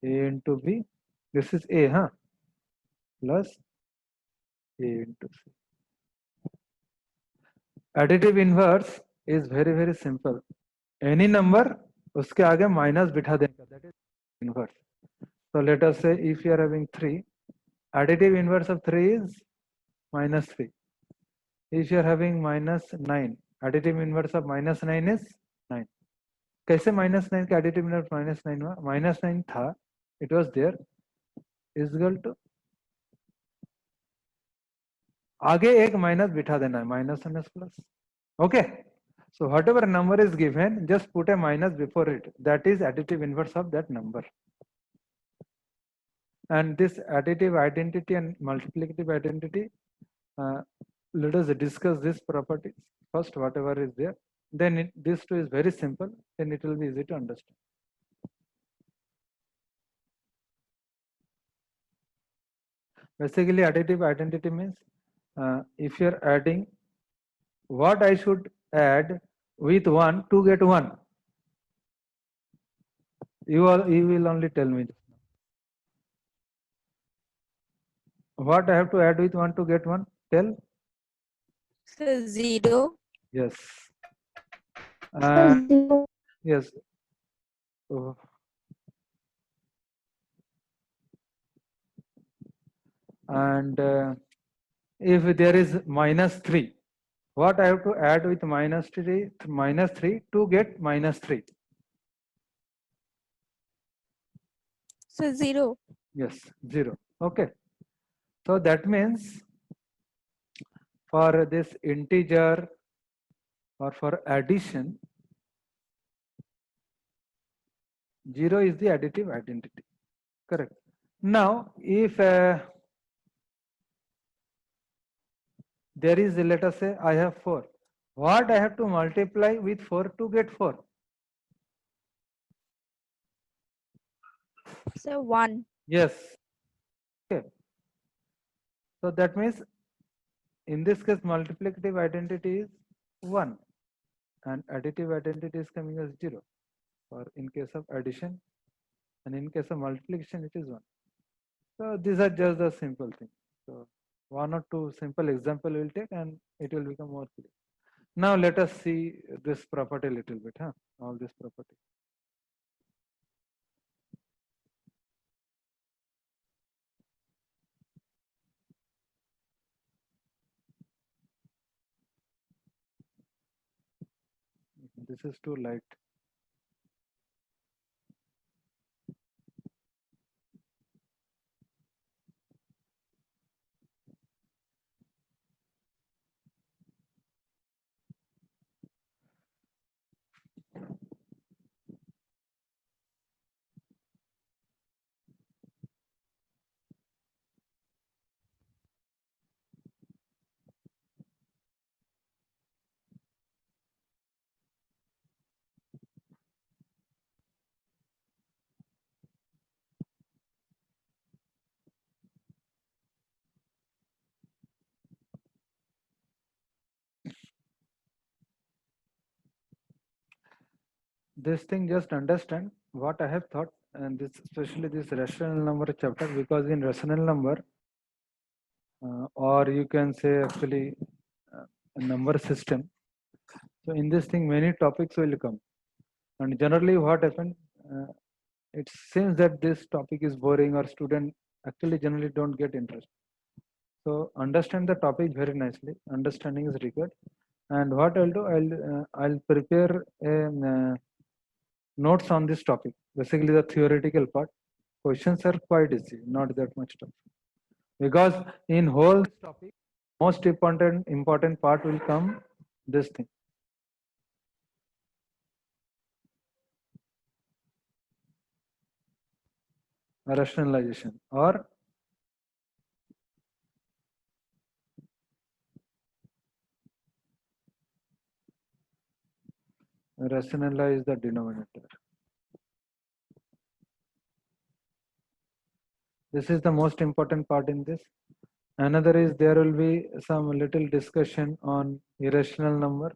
A into B. This is A, huh? Plus A into C. Additive inverse is very, very simple. any number उसके आगे minus बिठा देगा, that is inverse. So let us say if you are having 3, additive inverse of 3 is minus 3. If you are having minus 9, additive inverse of minus 9 is 9. कैसे minus 9 का additive inverse minus 9 हुआ? Minus 9 था, it was there, is equal to आगे एक minus बिठा देना है, minus minus plus. Okay, so whatever number is given, just put a minus before it, that is additive inverse of that number. And this additive identity and multiplicative identity, let us discuss this property first, whatever is there, then this two is very simple, then it will be easy to understand. Basically additive identity means if you are adding, what I should add with 1 to get 1, you will only tell me what I have to add with 1 to get 1. Tell. So 0. Yes. Sir, 0. Yes. Oh. And if there is minus 3, what I have to add with minus 3 to get minus 3? So 0. Yes, 0. Okay. So that means for this integer or for addition, 0 is the additive identity. Correct. Now, if there is, let us say I have 4, what I have to multiply with 4 to get 4? So 1. Yes. Okay. So that means in this case multiplicative identity is 1 and additive identity is coming as 0, or in case of addition, and in case of multiplication it is 1. So these are just the simple things. So one or two simple example we'll take and it will become more clear. Now let us see this property a little bit, all this property. This is too light. This thing, just understand what I have thought, and this especially this rational number chapter, because in rational number or you can say actually a number system, so in this thing many topics will come, and generally what happens, it seems that this topic is boring or student actually generally don't get interest. So understand the topic very nicely, understanding is required. And what I'll do, I'll prepare a notes on this topic, basically the theoretical part. Questions are quite easy, not that much tough, because in whole topic most important part will come this thing. Rationalization or rationalize the denominator. This is the most important part in this. Another is there will be some little discussion on irrational number.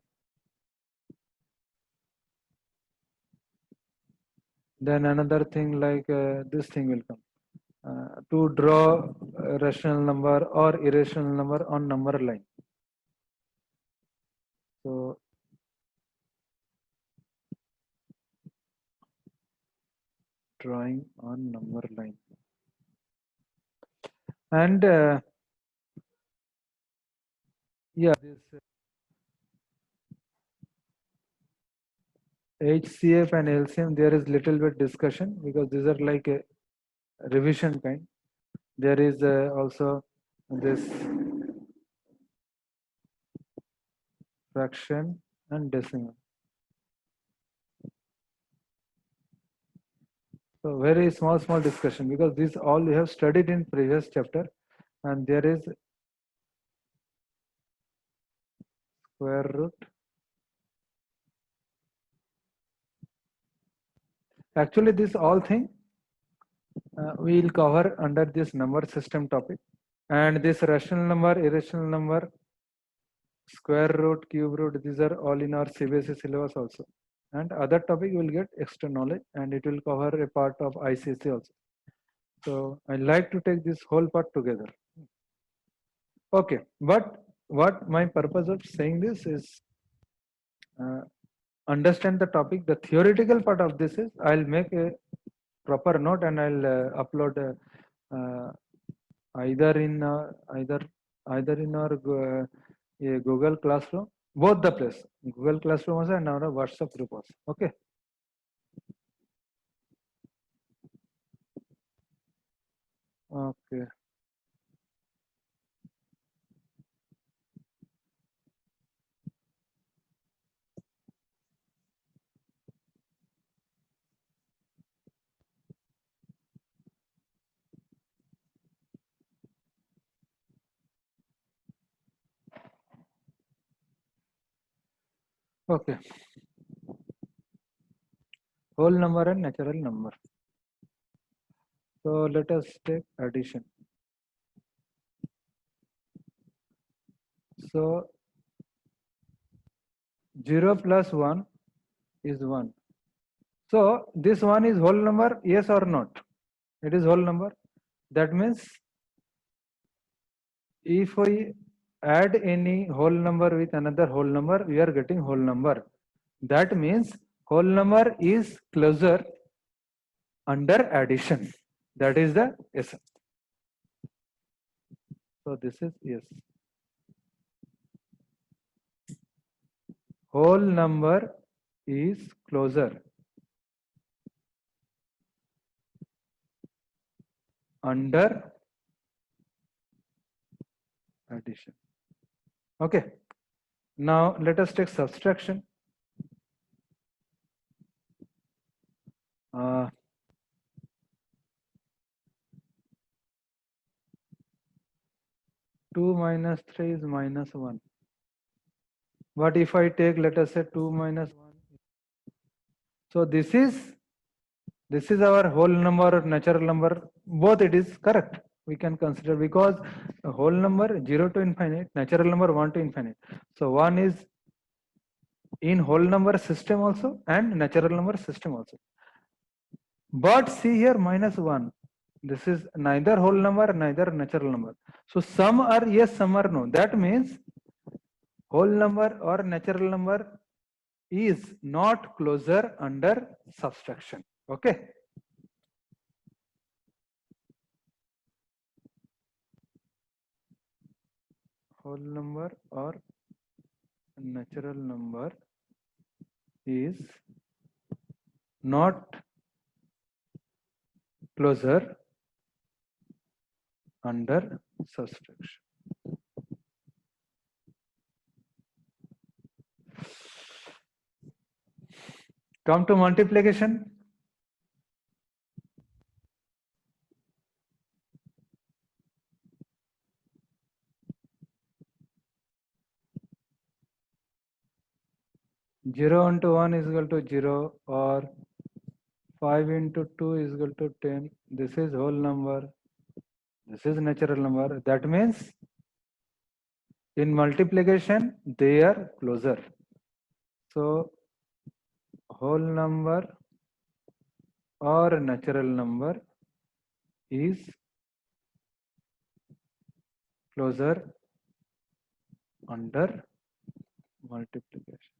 Then another thing like this thing will come. To draw a rational number or irrational number on number line. So drawing on number line. And yeah, this HCF and LCM, there is little bit discussion because these are like a revision kind. There is also this fraction and decimal. So very small discussion because these all you have studied in previous chapter, and there is square root. Actually, this all thing we will cover under this number system topic, and this rational number, irrational number, square root, cube root, these are all in our CBSE syllabus also. And other topic you will get extra knowledge, and it will cover a part of ICSE also. So I like to take this whole part together. Okay, but what my purpose of saying this is understand the topic. The theoretical part of this is I'll make a proper note and I'll upload either in our Google Classroom, both the place, Google Classroom also and our WhatsApp group also. Okay. Okay. Okay. Whole number and natural number. So let us take addition. So 0 plus 1 is 1. So this one is whole number, yes or not? It is whole number. That means if we add any whole number with another whole number, we are getting whole number. That means whole number is closer under addition. That is the essence. So this is yes. Whole number is closer under addition. Okay. Now let us take subtraction. 2 minus 3 is minus 1. What if I take, let us say 2 minus 1? So this is our whole number or natural number. Both it is correct. We can consider because a whole number 0 to infinite, natural number 1 to infinite. So 1 is in whole number system also and natural number system also. But see here minus 1. This is neither whole number, neither natural number. So some are yes, some are no. That means whole number or natural number is not closer under subtraction. Okay. Whole number or natural number is not closer under subtraction. Come to multiplication. Zero into 1 is equal to 0, or 5 into 2 is equal to 10. This is whole number. This is natural number. That means in multiplication they are closer. So whole number or natural number is closer under multiplication.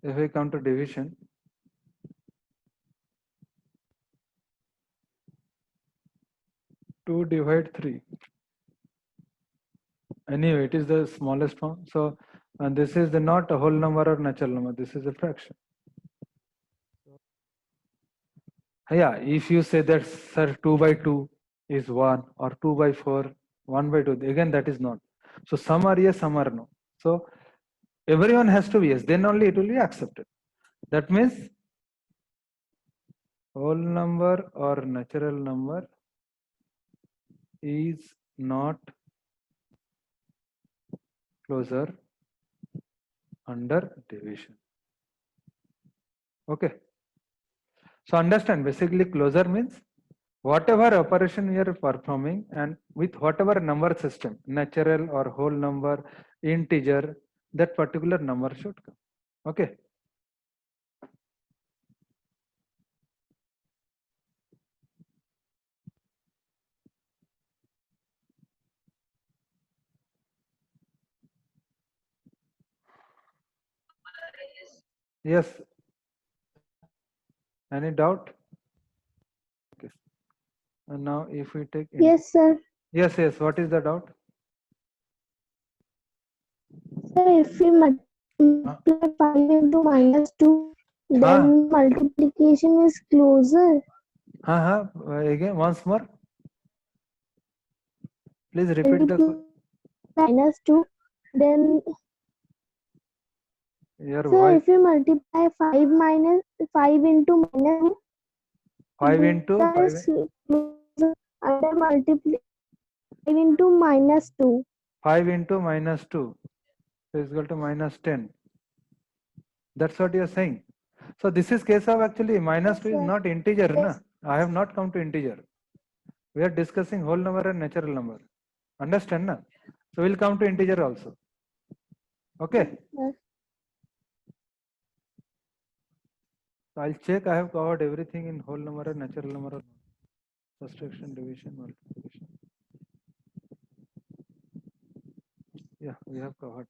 if we come to division, two divide three. Anyway, it is the smallest form. So, and this is the not a whole number or natural number. This is a fraction. Yeah, if you say that sir 2 by 2 is 1 or 2 by 4, 1 by 2, again that is not. So some are yes, some are no. So everyone has to be yes, then only it will be accepted. That means whole number or natural number is not closure under division. Okay. So understand, basically closure means whatever operation we are performing and with whatever number system, natural or whole number, integer, that particular number should come. Okay. Yes. Any doubt? Okay. And now if we take Yes, sir. yes, yes. What is the doubt? Sir, if we multiply 5 into -2, then multiplication is closer. Again, once more. Please repeat the. -2, then Your sir, voice. if we multiply 5 into -2, 5 into that 5. is closer, and then multiply 5 into -2. 5 into -2 is equal to -10. That's what you are saying. So this is case of actually -2 is sir. not integer. Yes. Na? I have not come to integer. We are discussing whole number and natural number. Understand? Na? So we'll come to integer also. Okay. Yes. So I'll check I have covered everything in whole number and natural number. Subtraction, division, multiplication. Yeah, we have covered.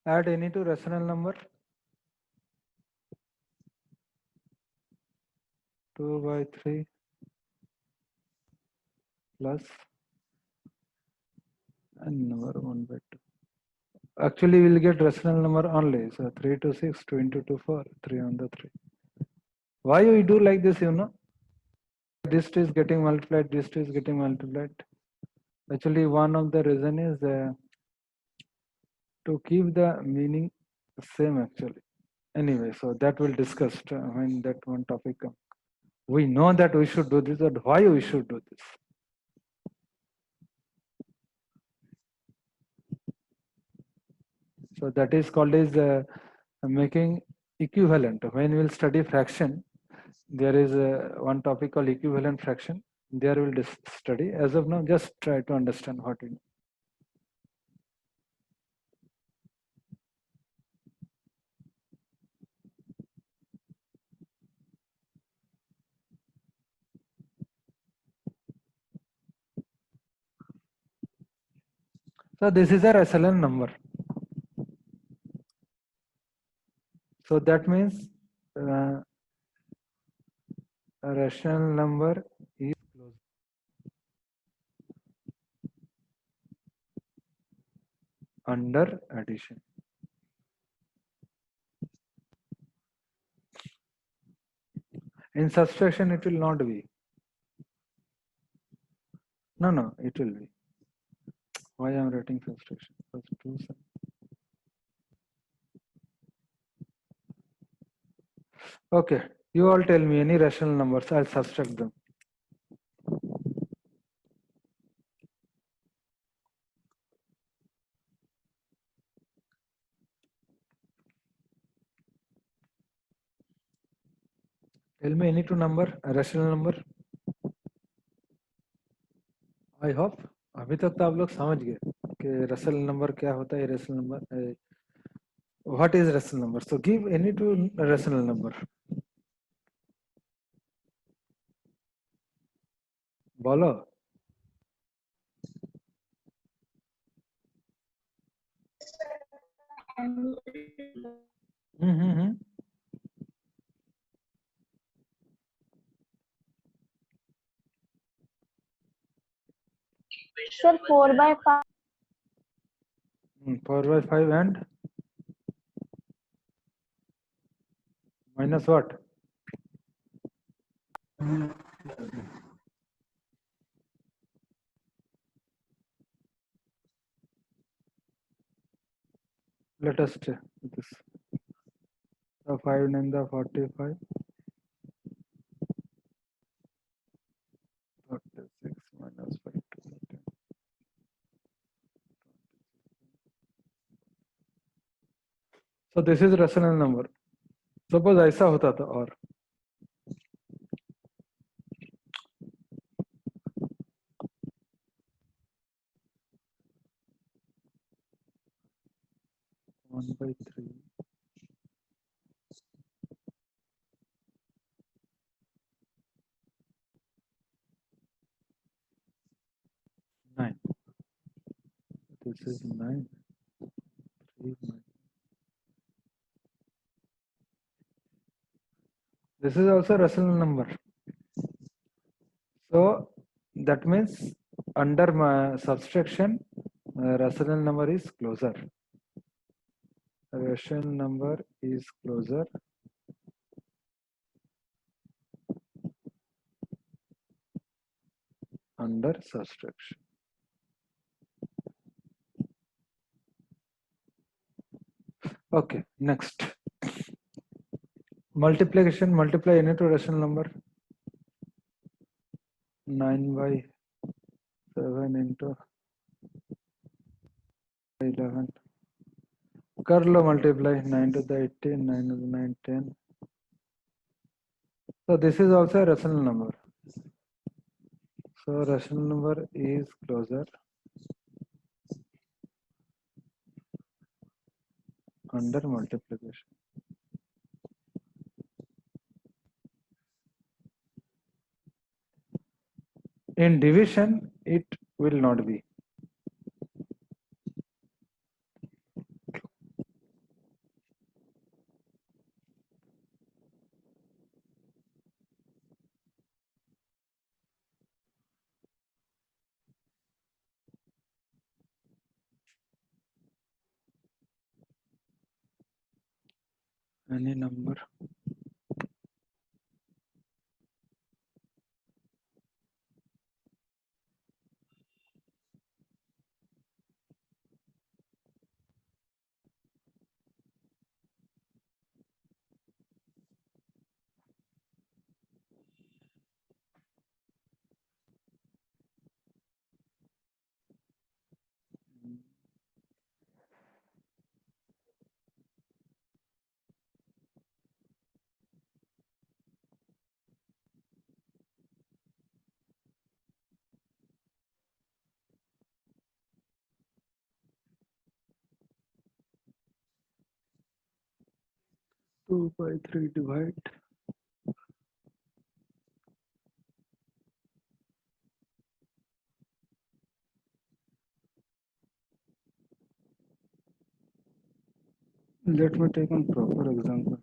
Add any to rational number. 2 by 3 plus and number 1 by 2. Actually, we'll get rational number only. So 3 to 6, 2 into 2, 4, 3 on the 3. Why we do like this, you know? This is getting multiplied, this is getting multiplied. Actually, one of the reason is to keep the meaning same actually. Anyway, so that we'll discuss when that one topic comes. We know that we should do this, but why we should do this? So that is called as making equivalent. When we'll study fraction, there is one topic called equivalent fraction. There we'll study. As of now, just try to understand what we know. So this is a rational number. So that means a rational number is closed under addition. In subtraction, it will not be. No, it will be. Why I am writing subtraction? Substitution. Okay, you all tell me any rational numbers. I'll subtract them. Tell me any two number, a rational number. I hope अभी तक तो आप लोग समझ गए कि Russell number क्या होता है, rational number, what is rational number. So give any two rational number. बोलो. हम्म. Sir, 4 by 5. 4 by 5 and minus what? Let us check this. The 5 and the 45. 36 minus 5. So this is rational number. Suppose ऐसा होता था और 1 by 3. Nine. This is 9. 3 9. This is also rational number. So that means under my subtraction, rational number is closer. Rational number is closer under subtraction. Okay, next. Multiplication, multiply any two rational number. 9 by 7 into 11. कर लो multiply 9 to the 18, 9 to the 9, 10. So this is also a rational number. So rational number is closer under multiplication. In division, it will not be. Any number. Two by 3 divide. Let me take a proper example.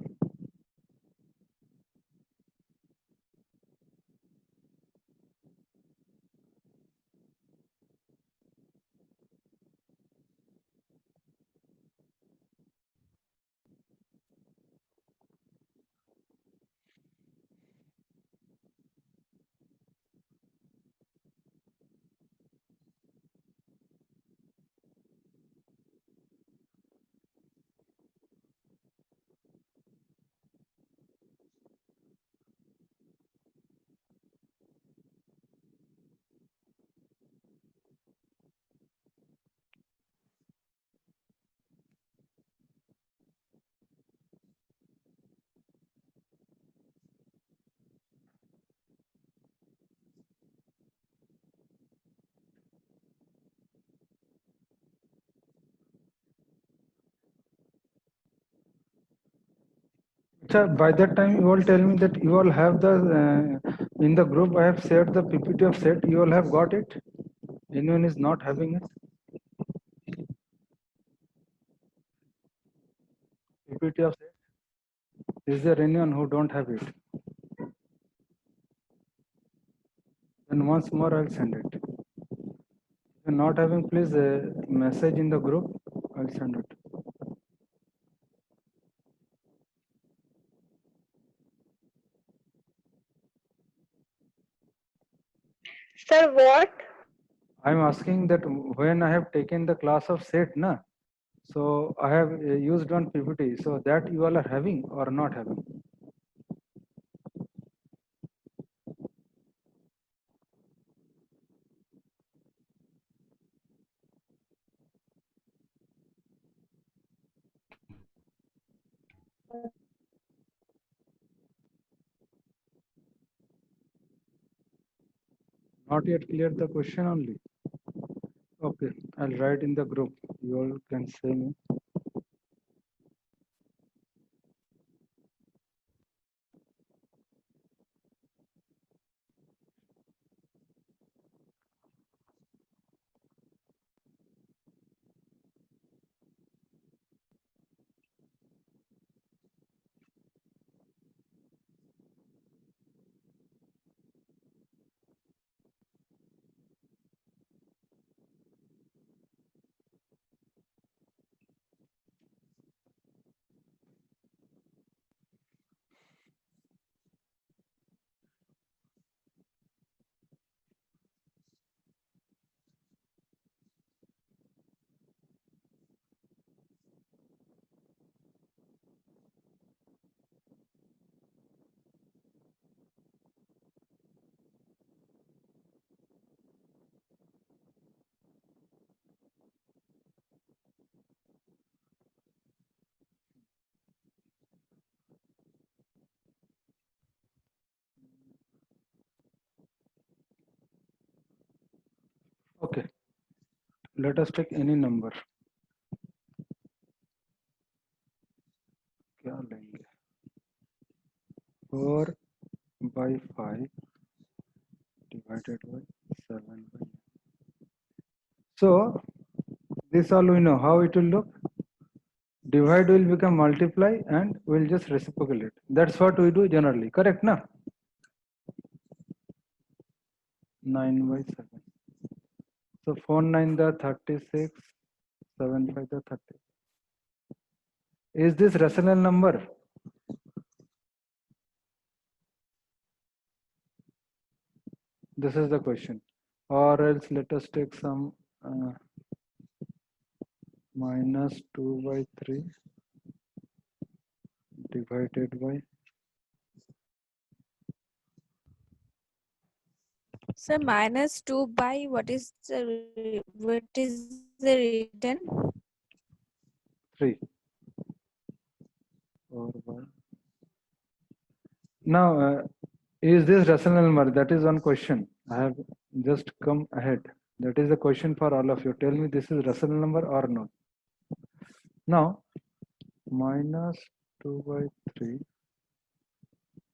by that time you all tell me that you all have the in the group I have shared the PPT of set. You all have got it. Anyone is not having it? PPT of set. Is there anyone who don't have it? Then once more I'll send it. If you're not having, please message in the group. I'll send it. Sir, what? I'm asking that when I have taken the class of set, na, so I have used one PPT. So that you all are having or not having? Not yet clear the question only. Okay, I'll write in the group. You all can say me. Okay, let us take any number. क्या लेंगे? 4/5 divided by 7/9. So this all we know how it will look. Divide will become multiply and we'll just reciprocate it. That's what we do generally. Correct, na? 9/7. So 4/9 the 36, 7/5 the 30. Is this rational number? This is the question. Or else let us take some -2/3 divided by So -2 by what is the written? 3. 4/. Now, is this rational number? That is one question. I have just come ahead. That is the question for all of you. Tell me this is rational number or not. Now, -2/3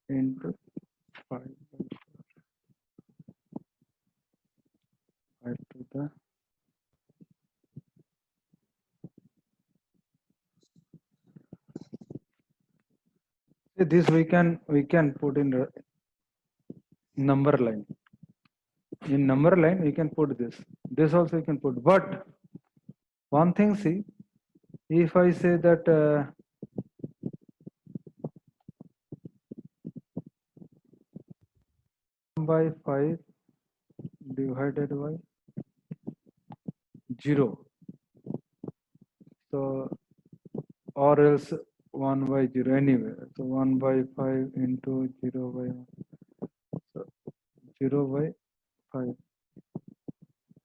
into 5 to the this we can put in number line. In number line we can put this. This also we can put. But one thing, see, if I say that 1/5 divided by 0. So or else 1/0 anyway. So 1/5 into 0/1. So 0/5.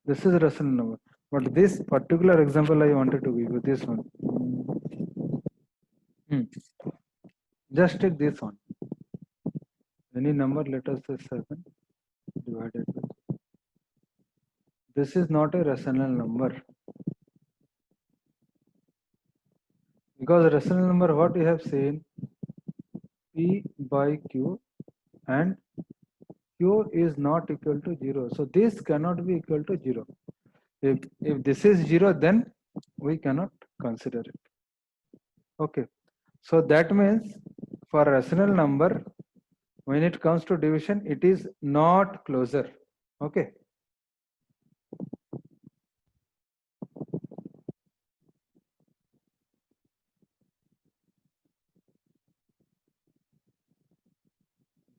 This is a rational number. But this particular example I wanted to give you this one. Just take this one. Any number, let us say 7 divided by. This is not a rational number. Because rational number, what we have seen, P by Q and Q is not equal to 0. So this cannot be equal to 0. If this is 0, then we cannot consider it. Okay. So that means for rational number, when it comes to division, it is not closer. Okay.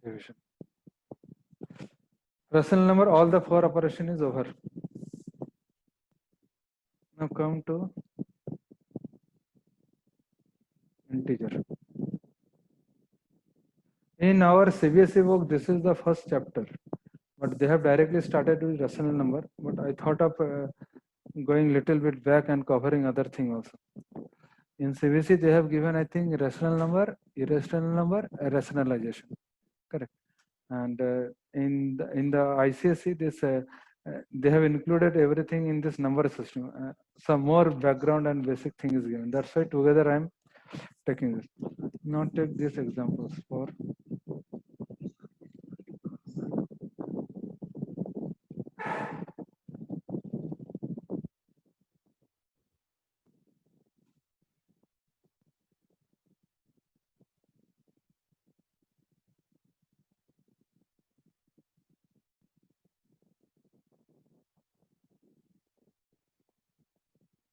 Division. Rational number, all the 4 operation is over. Now come to integer. In our CBSE book, this is the first chapter, but they have directly started with rational number. But I thought of going little bit back and covering other thing also. In CBSE, they have given, I think, rational number, irrational number, rationalization. Correct. And in the ICSE, this they have included everything in this number system. Some more background and basic thing is given. That's why together I am taking this. Now take these examples for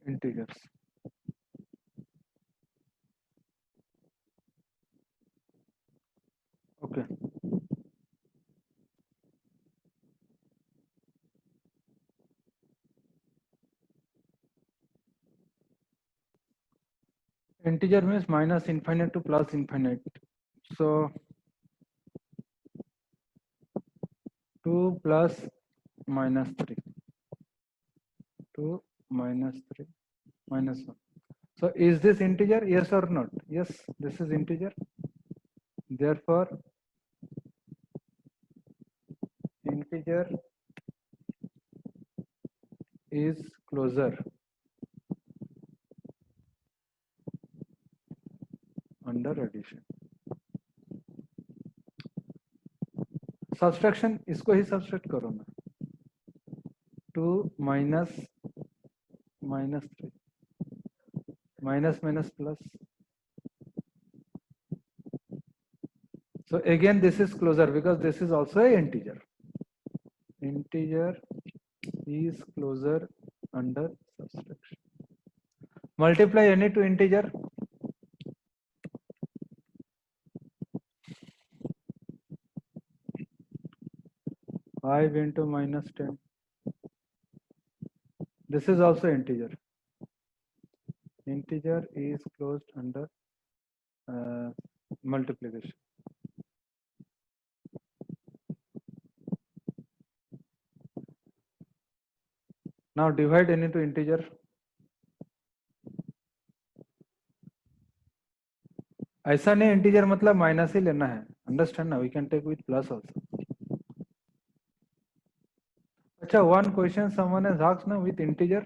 integers. Okay. Integer means minus infinite to plus infinite. So 2 plus minus 3. 2 minus 3 minus 1. So is this integer? Yes or not? Yes, this is integer. Therefore, integer is closer under addition. Subtraction, इसको ही subtract करो ना. 2 minus minus 3 minus minus plus. So again this is closer because this is also a integer. Integer is closer under subtraction. Multiply any two integer. 5 into minus 10. This is also integer. Integer is closed under multiplication. Now divide n into integer. ऐसा नहीं integer मतलब minus ही लेना है. Understand ना, we can take with plus also. अच्छा, one question someone has asked now with integer.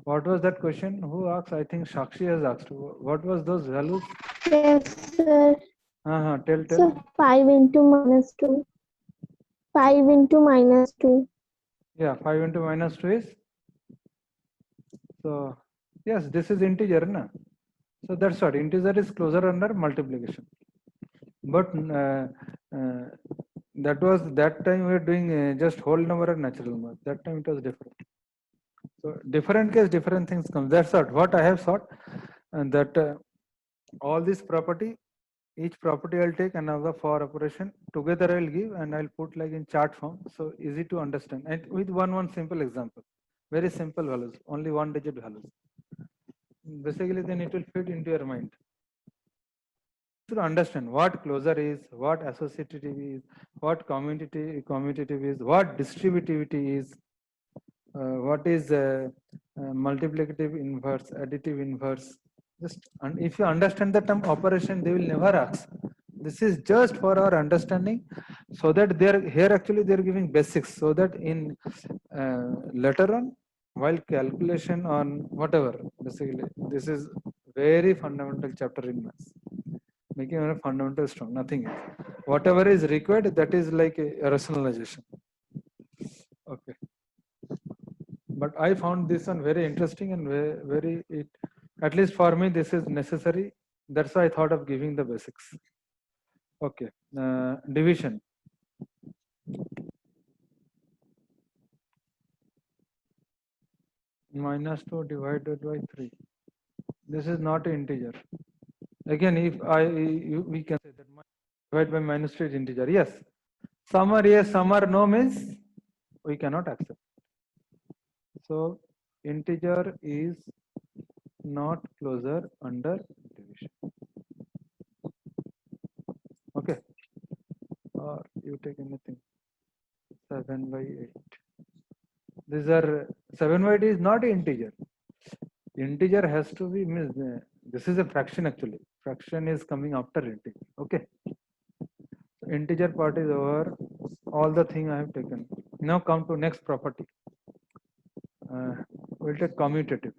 What was that question? Who asked? I think Shakshi has asked. What was those values? Yes, sir. Tell. So 5 into minus 2. 5 into minus 2. Yeah, 5 into minus 2 is. So yes, this is integer, na. So that's what integer is closer under multiplication. But that was that time we were doing just whole number and natural number. That time it was different. So different case, different things come. That's what I have thought, and that all this property, each property I'll take another for operation together I'll give and I'll put like in chart form. So easy to understand and with one simple example. Very simple values, only 1-digit values. Basically, then it will fit into your mind. To understand what closure is, what associative is, what commutative is, what distributivity is, what is multiplicative inverse, additive inverse. Just and if you understand the term operation, they will never ask. This is just for our understanding, so that they're here actually they're giving basics, so that in later on, while calculation on whatever, basically this is very fundamental chapter in maths. making a fundamental strong, nothing else. Whatever is required, that is like a rationalization. Okay. But I found this one very interesting and very at least for me, this is necessary. That's why I thought of giving the basics. Okay. Division. -2 divided by 3. This is not an integer. Again, if we can say that divided by -2 is integer. Yes. Some are yes, some are no means we cannot accept. So integer is not closure under division. Okay. Or you take anything. 7 by 8. These are 7 by 8 is not an integer. Integer has to be this is a fraction actually. Fraction is coming after integer. Okay. So integer part is over. All the thing I have taken. Now come to next property. We'll take commutative.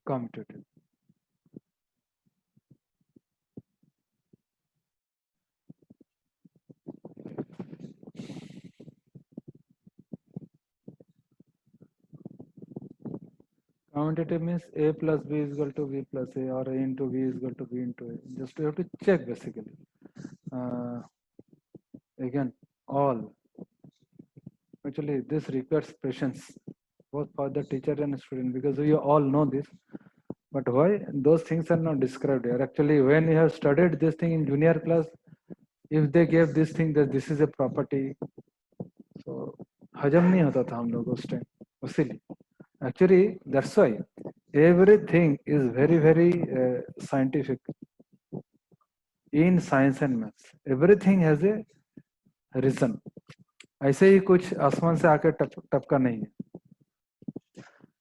Commutative. Commutative means a plus b is equal to b plus a, or a into b is equal to b into a. Just you have to check basically. Again, all. Actually, this requires patience, both for the teacher and student, because we all know this. But why those things are not described here? Actually, when you have studied this thing in junior class, if they gave this thing that this is a property, so हजम नहीं होता था हम लोग उस time, उसीलिए. Actually, that's why everything is very scientific in science and maths. Everything has a reason. ऐसे ही कुछ आसमान से आके टपका नहीं है.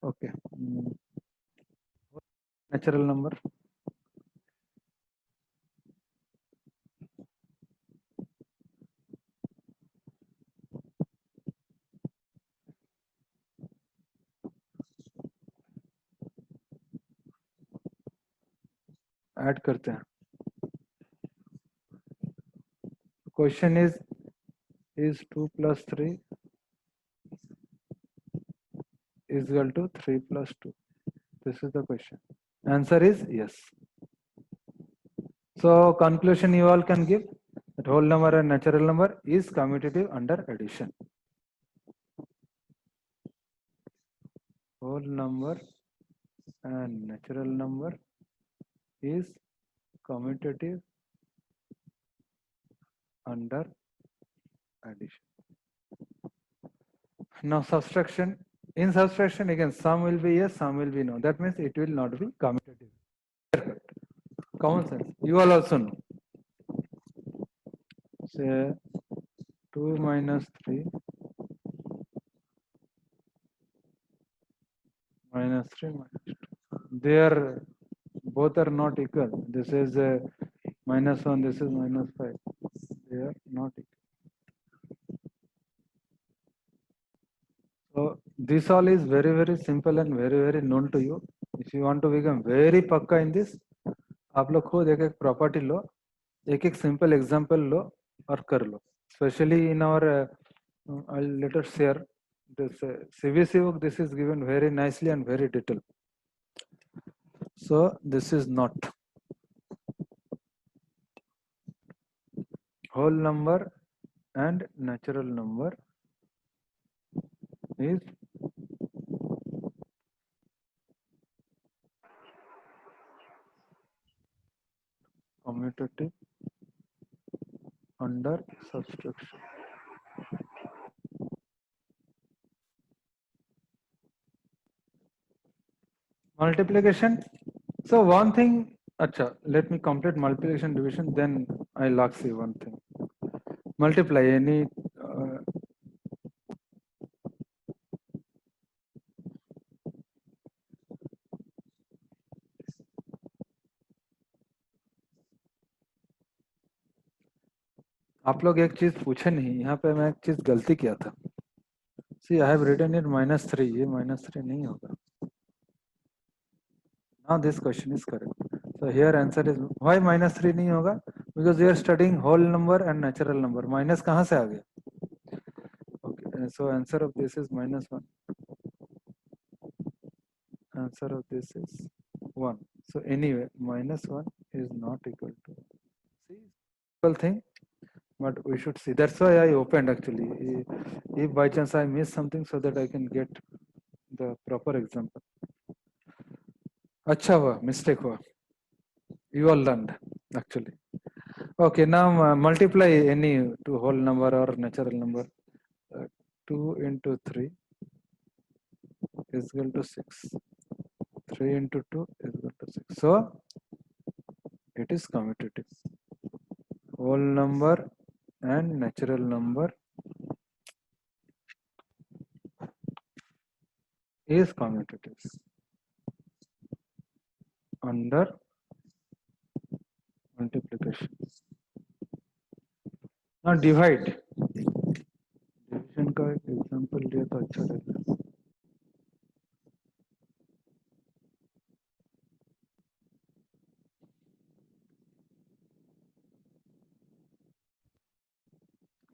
Okay. Natural number. ऐड करते हैं. Question is 2 plus 3 is equal to 3 plus 2. This is the question. Answer is yes. So conclusion you all can give that whole number and natural number is commutative under addition. Whole number and natural number is commutative under addition. Now subtraction. In subtraction again, some will be yes, some will be no. That means it will not be commutative. Common sense. You all also know. Say 2 minus 3 minus 3 minus 2. They are both are not equal. This is -1. This is -5. They are not equal. So this all is very simple and very known to you. If you want to become very pakka in this, आप लोग खुद एक property लो, एक simple example लो और कर लो. Especially in our let us share this CBC book. This is given very nicely and very detailed. So this is not whole number and natural number is commutative under subtraction. Multiplication. So one thing, let me complete multiplication division, then I'll ask you one thing. Multiply any आप लोग एक चीज पूछे नहीं, यहाँ पे मैं एक चीज गलती किया था। सी आई हैव रिटन इट -3, ये -3 नहीं होगा। Now this question is correct. So here answer is why -3 नहीं होगा? Because we are studying whole number and natural number. Minus कहाँ से आ गया? Okay, so answer of this is -1. Answer of this is 1. So anyway, -1 is not equal to. See, simple thing, but we should see. That's why I opened actually. If by chance I miss something, so that I can get the proper example. अच्छा हुआ, mistake हुआ. You all learned actually. Okay, now multiply any two whole number or natural number. 2 into 3 is equal to 6. 3 into 2 is equal to 6. So it is commutative. Whole number and natural number is commutative under multiplication. Now divide. Division का एक example लिया तो अच्छा रहेगा.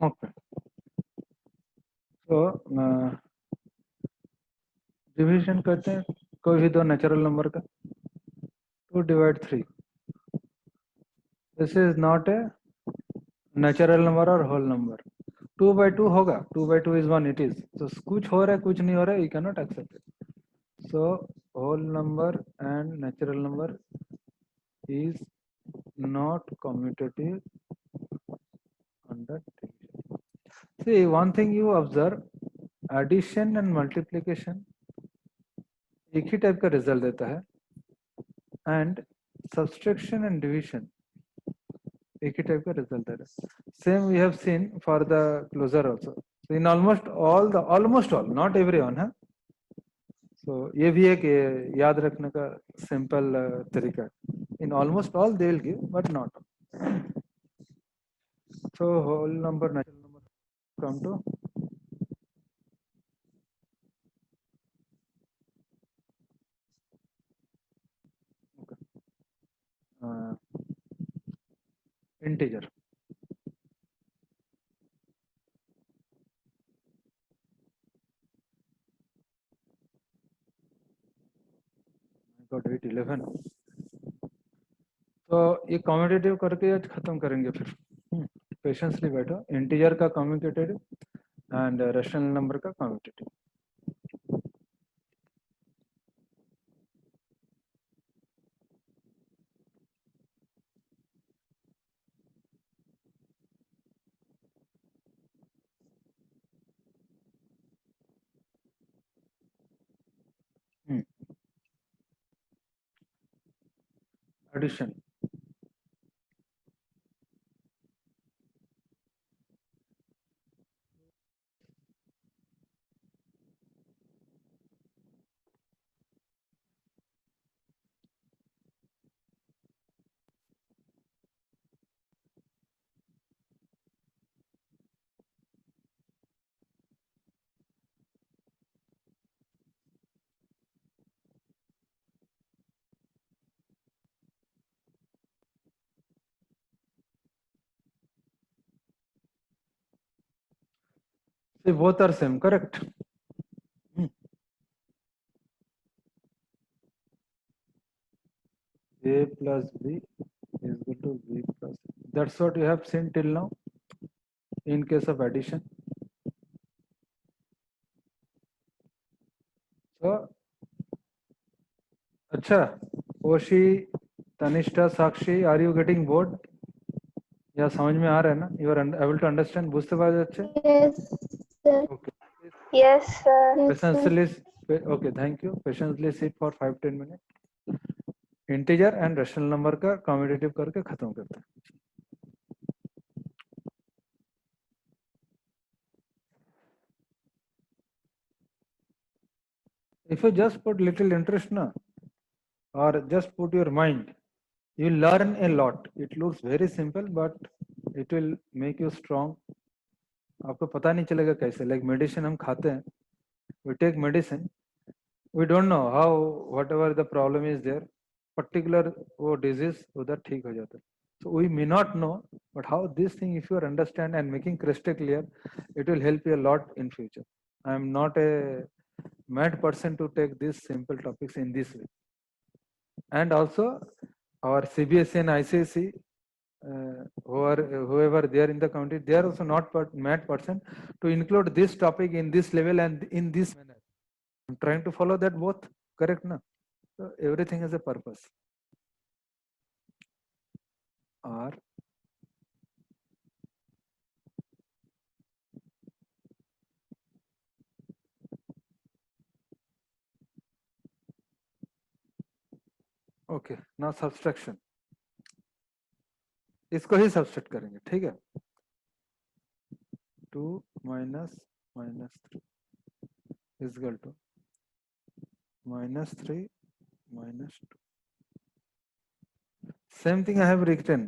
Okay. So division करते हैं कोई भी दो natural number का. 2 divide 3. This is not a natural number or whole number. 2 by 2 होगा. 2 by 2 is 1. It is. So कुछ हो रहा है, कुछ नहीं हो रहा है. You cannot accept it. So whole number and natural number is not commutative under division. See, one thing you observe, addition and multiplication एक ही टाइप का रिजल्ट देता है, and subtraction and division एक ही टाइप का रिजल्ट दे रहा है. Same we have seen for the closure also. So in almost all, not everyone, huh? So ये भी एक याद रखने का simple तरीका है. In almost all they will give, but not all. So whole number, natural number come to integer. I got 811. तो ये कम्यूटेटिव करके आज खत्म करेंगे फिर. पेशेंसली बैठो. इंटीजर का कम्यूटेटिव एंड रेशनल नंबर का commutative. Addition. See, both are same, correct? A plus B is equal to B plus. That's what you have seen till now in case of addition. So, अच्छा, ओशी, तनिष्ठा, साक्षी, are you getting bored? या समझ में आ रहा है ना? You are able to understand? बुझते पारे अच्छे? Yes, sir. Okay. Yes, sir. Yes, sir. Patiently, okay, thank you. Patiently sit for 5-10 minutes. Integer and rational number का कम्यूटेटिव करके खत्म करते हैं. If you just put little interest na, or just put your mind, you learn a lot. It looks very simple, but It will make you strong. आपको पता नहीं चलेगा कैसे. Like medicine हम खाते हैं. We take medicine. We don't know how whatever the problem is there, particular वो disease उधर ठीक हो जाता है. So we may not know, but how this thing, if you understand and making crystal clear, it will help you a lot in future. I am not a mad person to take these simple topics in this way. And also our CBSE and ICSE, whoever they are in the country, they are also not mad person to include this topic in this level and in this manner. I'm trying to follow that both, correct na? So everything has a purpose. R okay, now subtraction. इसको ही subtract करेंगे, ठीक है. 2 minus -3 is equal to -3 -2. Same thing I have written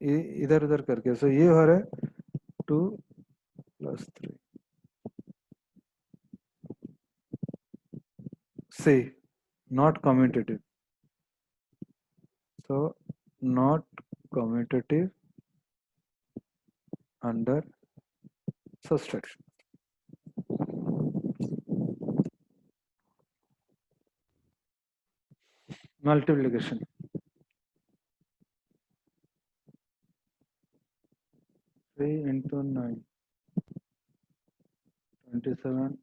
इधर उधर करके. So ये हो रहा है 2 plus 3. C, not commutative. So not commutative under subtraction. Multiplication. 3 into 9, 27.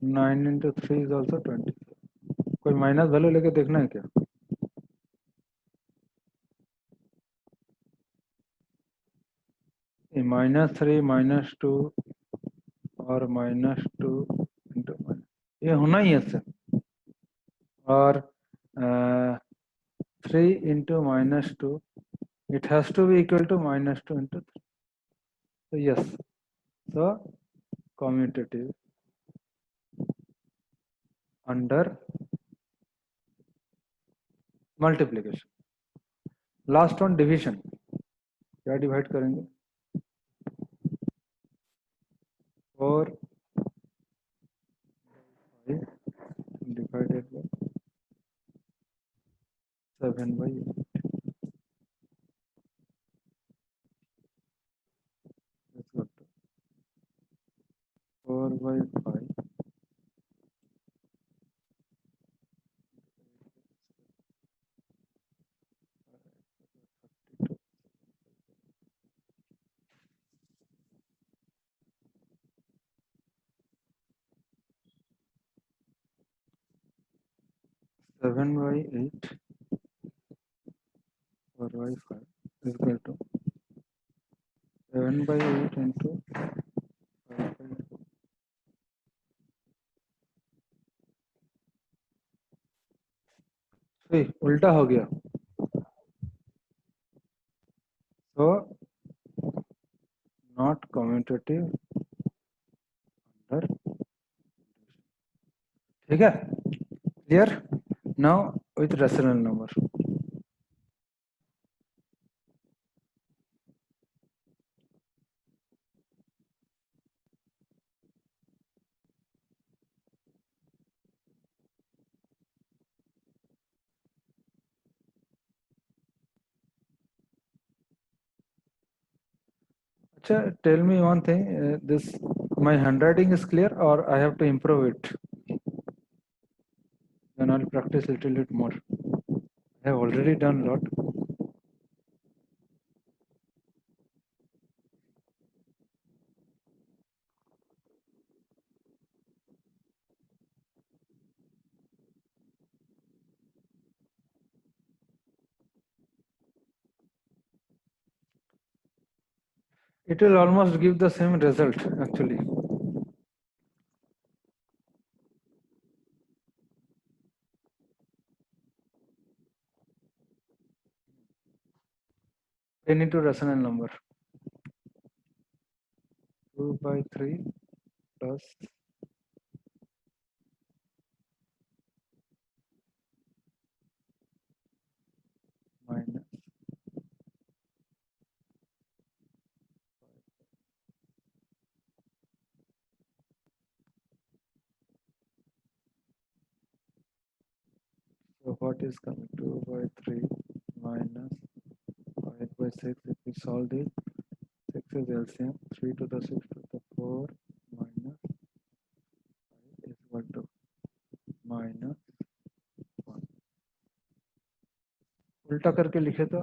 9 into 3 is also 27. कोई माइनस वैल्यू लेके देखना है क्या? -3 -2 और -2 into ये होना ही है सर. और 3 into -2, it has to be equal to -2 into 3. So yes, so commutative under multiplication. Last one division. क्या डिवाइड करेंगे? 4 divided by 7 by 8. Let's go to 4 by 5. Seven by 8 4 by 5 is equal to 7 by 8 into 5 by 4. See, उल्टा हो गया. So not commutative under. ठीक है? Clear? Now with rational number. अच्छा, tell me one thing. This my handwriting is clear or I have to improve it? Then I'll practice a little bit more. I have already done a lot. It will almost give the same result actually. N into rational number. 2 by 3 plus minus So what is coming? 2 by 3 minus 5 by 6. If we solve this, 6 is LCM. 3 to the 6 to the 4 minus 5 is equal to minus 1. उल्टा करके लिखे तो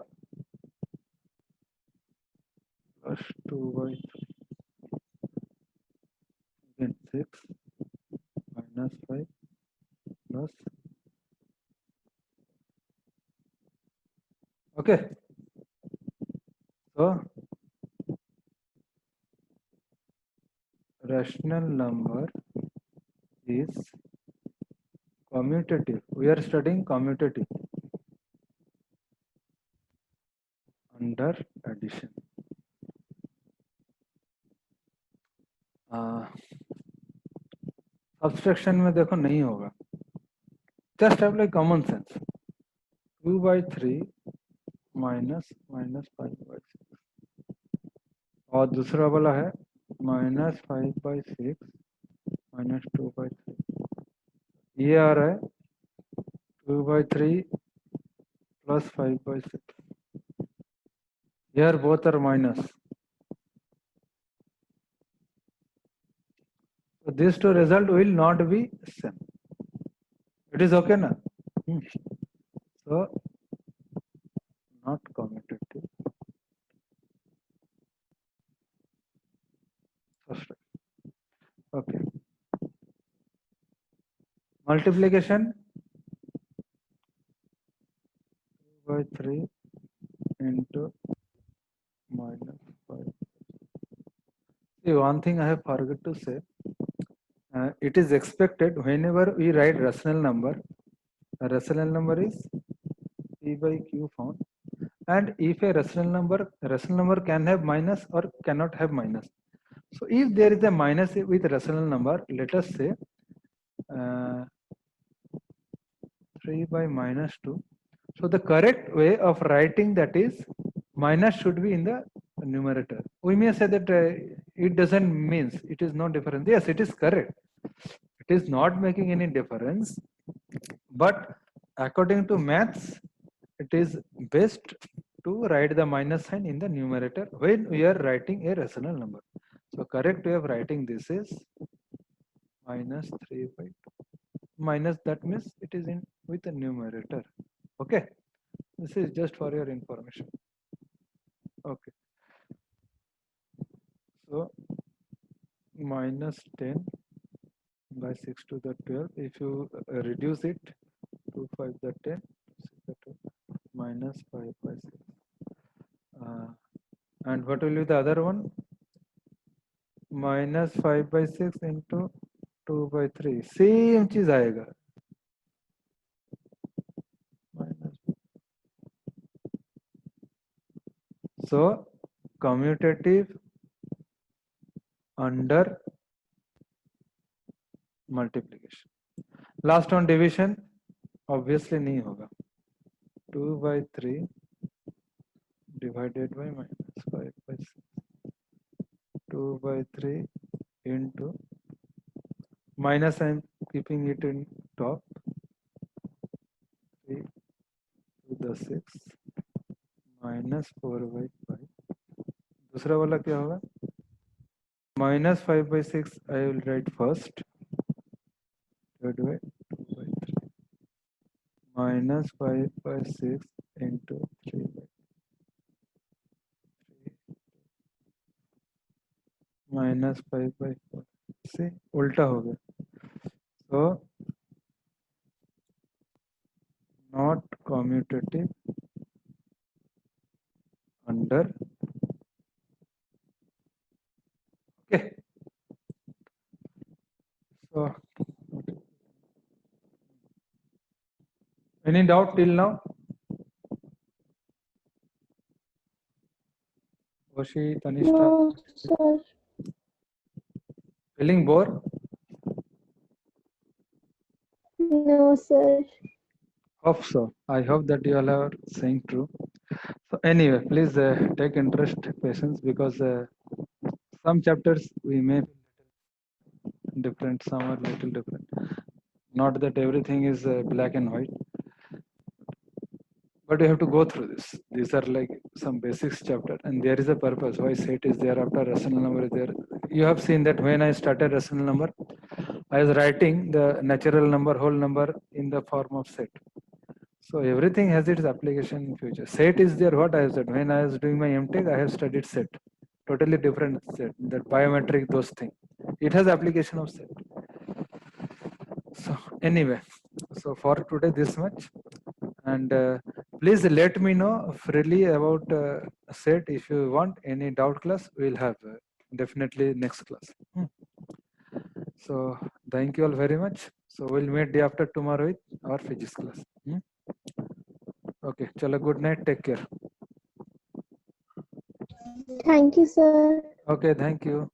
plus 2 by 3 again 6 minus 5 plus. Okay. So rational number is commutative. We are studying commutative under addition. Subtraction में देखो नहीं होगा. Just apply common sense. 2 by 3 minus 5 by 6. और दूसरा वाला है minus 5 by 6 minus 2 by 3. ये आ रहा है 2 by 3 plus 5 by 6. Here both are minus. So these two result will not be same. It is okay na? So not commutative. Okay. Multiplication 2 by 3 into minus 5. See, one thing I have forgot to say. It is expected whenever we write rational number, a rational number is P by Q found, and if a rational number can have minus or cannot have minus. So if there is a minus with rational number, let us say 3 by minus 2. So the correct way of writing that is minus should be in the numerator. We may say that it doesn't means it is no difference. Yes, it is correct. It is not making any difference, but according to maths, it is best to write the minus sign in the numerator when we are writing a rational number. So correct way of writing this is minus 3 by 2. Minus, that means it is in with the numerator. Okay, this is just for your information. Okay, so minus 10 by 6 to the 12. If you reduce it, 2 5 the 10, 6 the 12, minus 5 by 6. And what will be the other one? Minus 5 by 6 into 2 by 3. Same चीज आएगा. So commutative under multiplication. Last one division obviously नहीं होगा. 2 by 3 divided by minus 5 by 6. 2 by 3 into minus, I am keeping it in top. 3 to the 6 minus 4 by 5. दूसरा वाला क्या होगा? Minus 5 by 6 I will write first. Third way 2 by 3 minus 5 by 6 into 3 by 3 minus 5 by 4. See, उल्टा हो गया. So not commutative under. Okay. So any doubt till now? Vashi, Tanishta, No, sir. feeling bored? No, sir. Hope so. I hope that you all are saying true. So anyway, please take interest, patience, because some chapters we may be different, some are little different. Not that everything is black and white. But you have to go through this. These are like some basics chapter, and there is a purpose why set is there after rational number is there. You have seen that when I started rational number, I was writing the natural number, whole number in the form of set. So everything has its application in future. Set is there. What I have said when I was doing my MTech, I have studied set, totally different set. That biometric, those things. It has application of set. So anyway, so for today this much, and please let me know freely about set. If you want any doubt class, we'll have definitely next class. So thank you all very much. So we'll meet day after tomorrow with our physics class. Okay, chalo, good night, take care. Thank you, sir. Okay, thank you.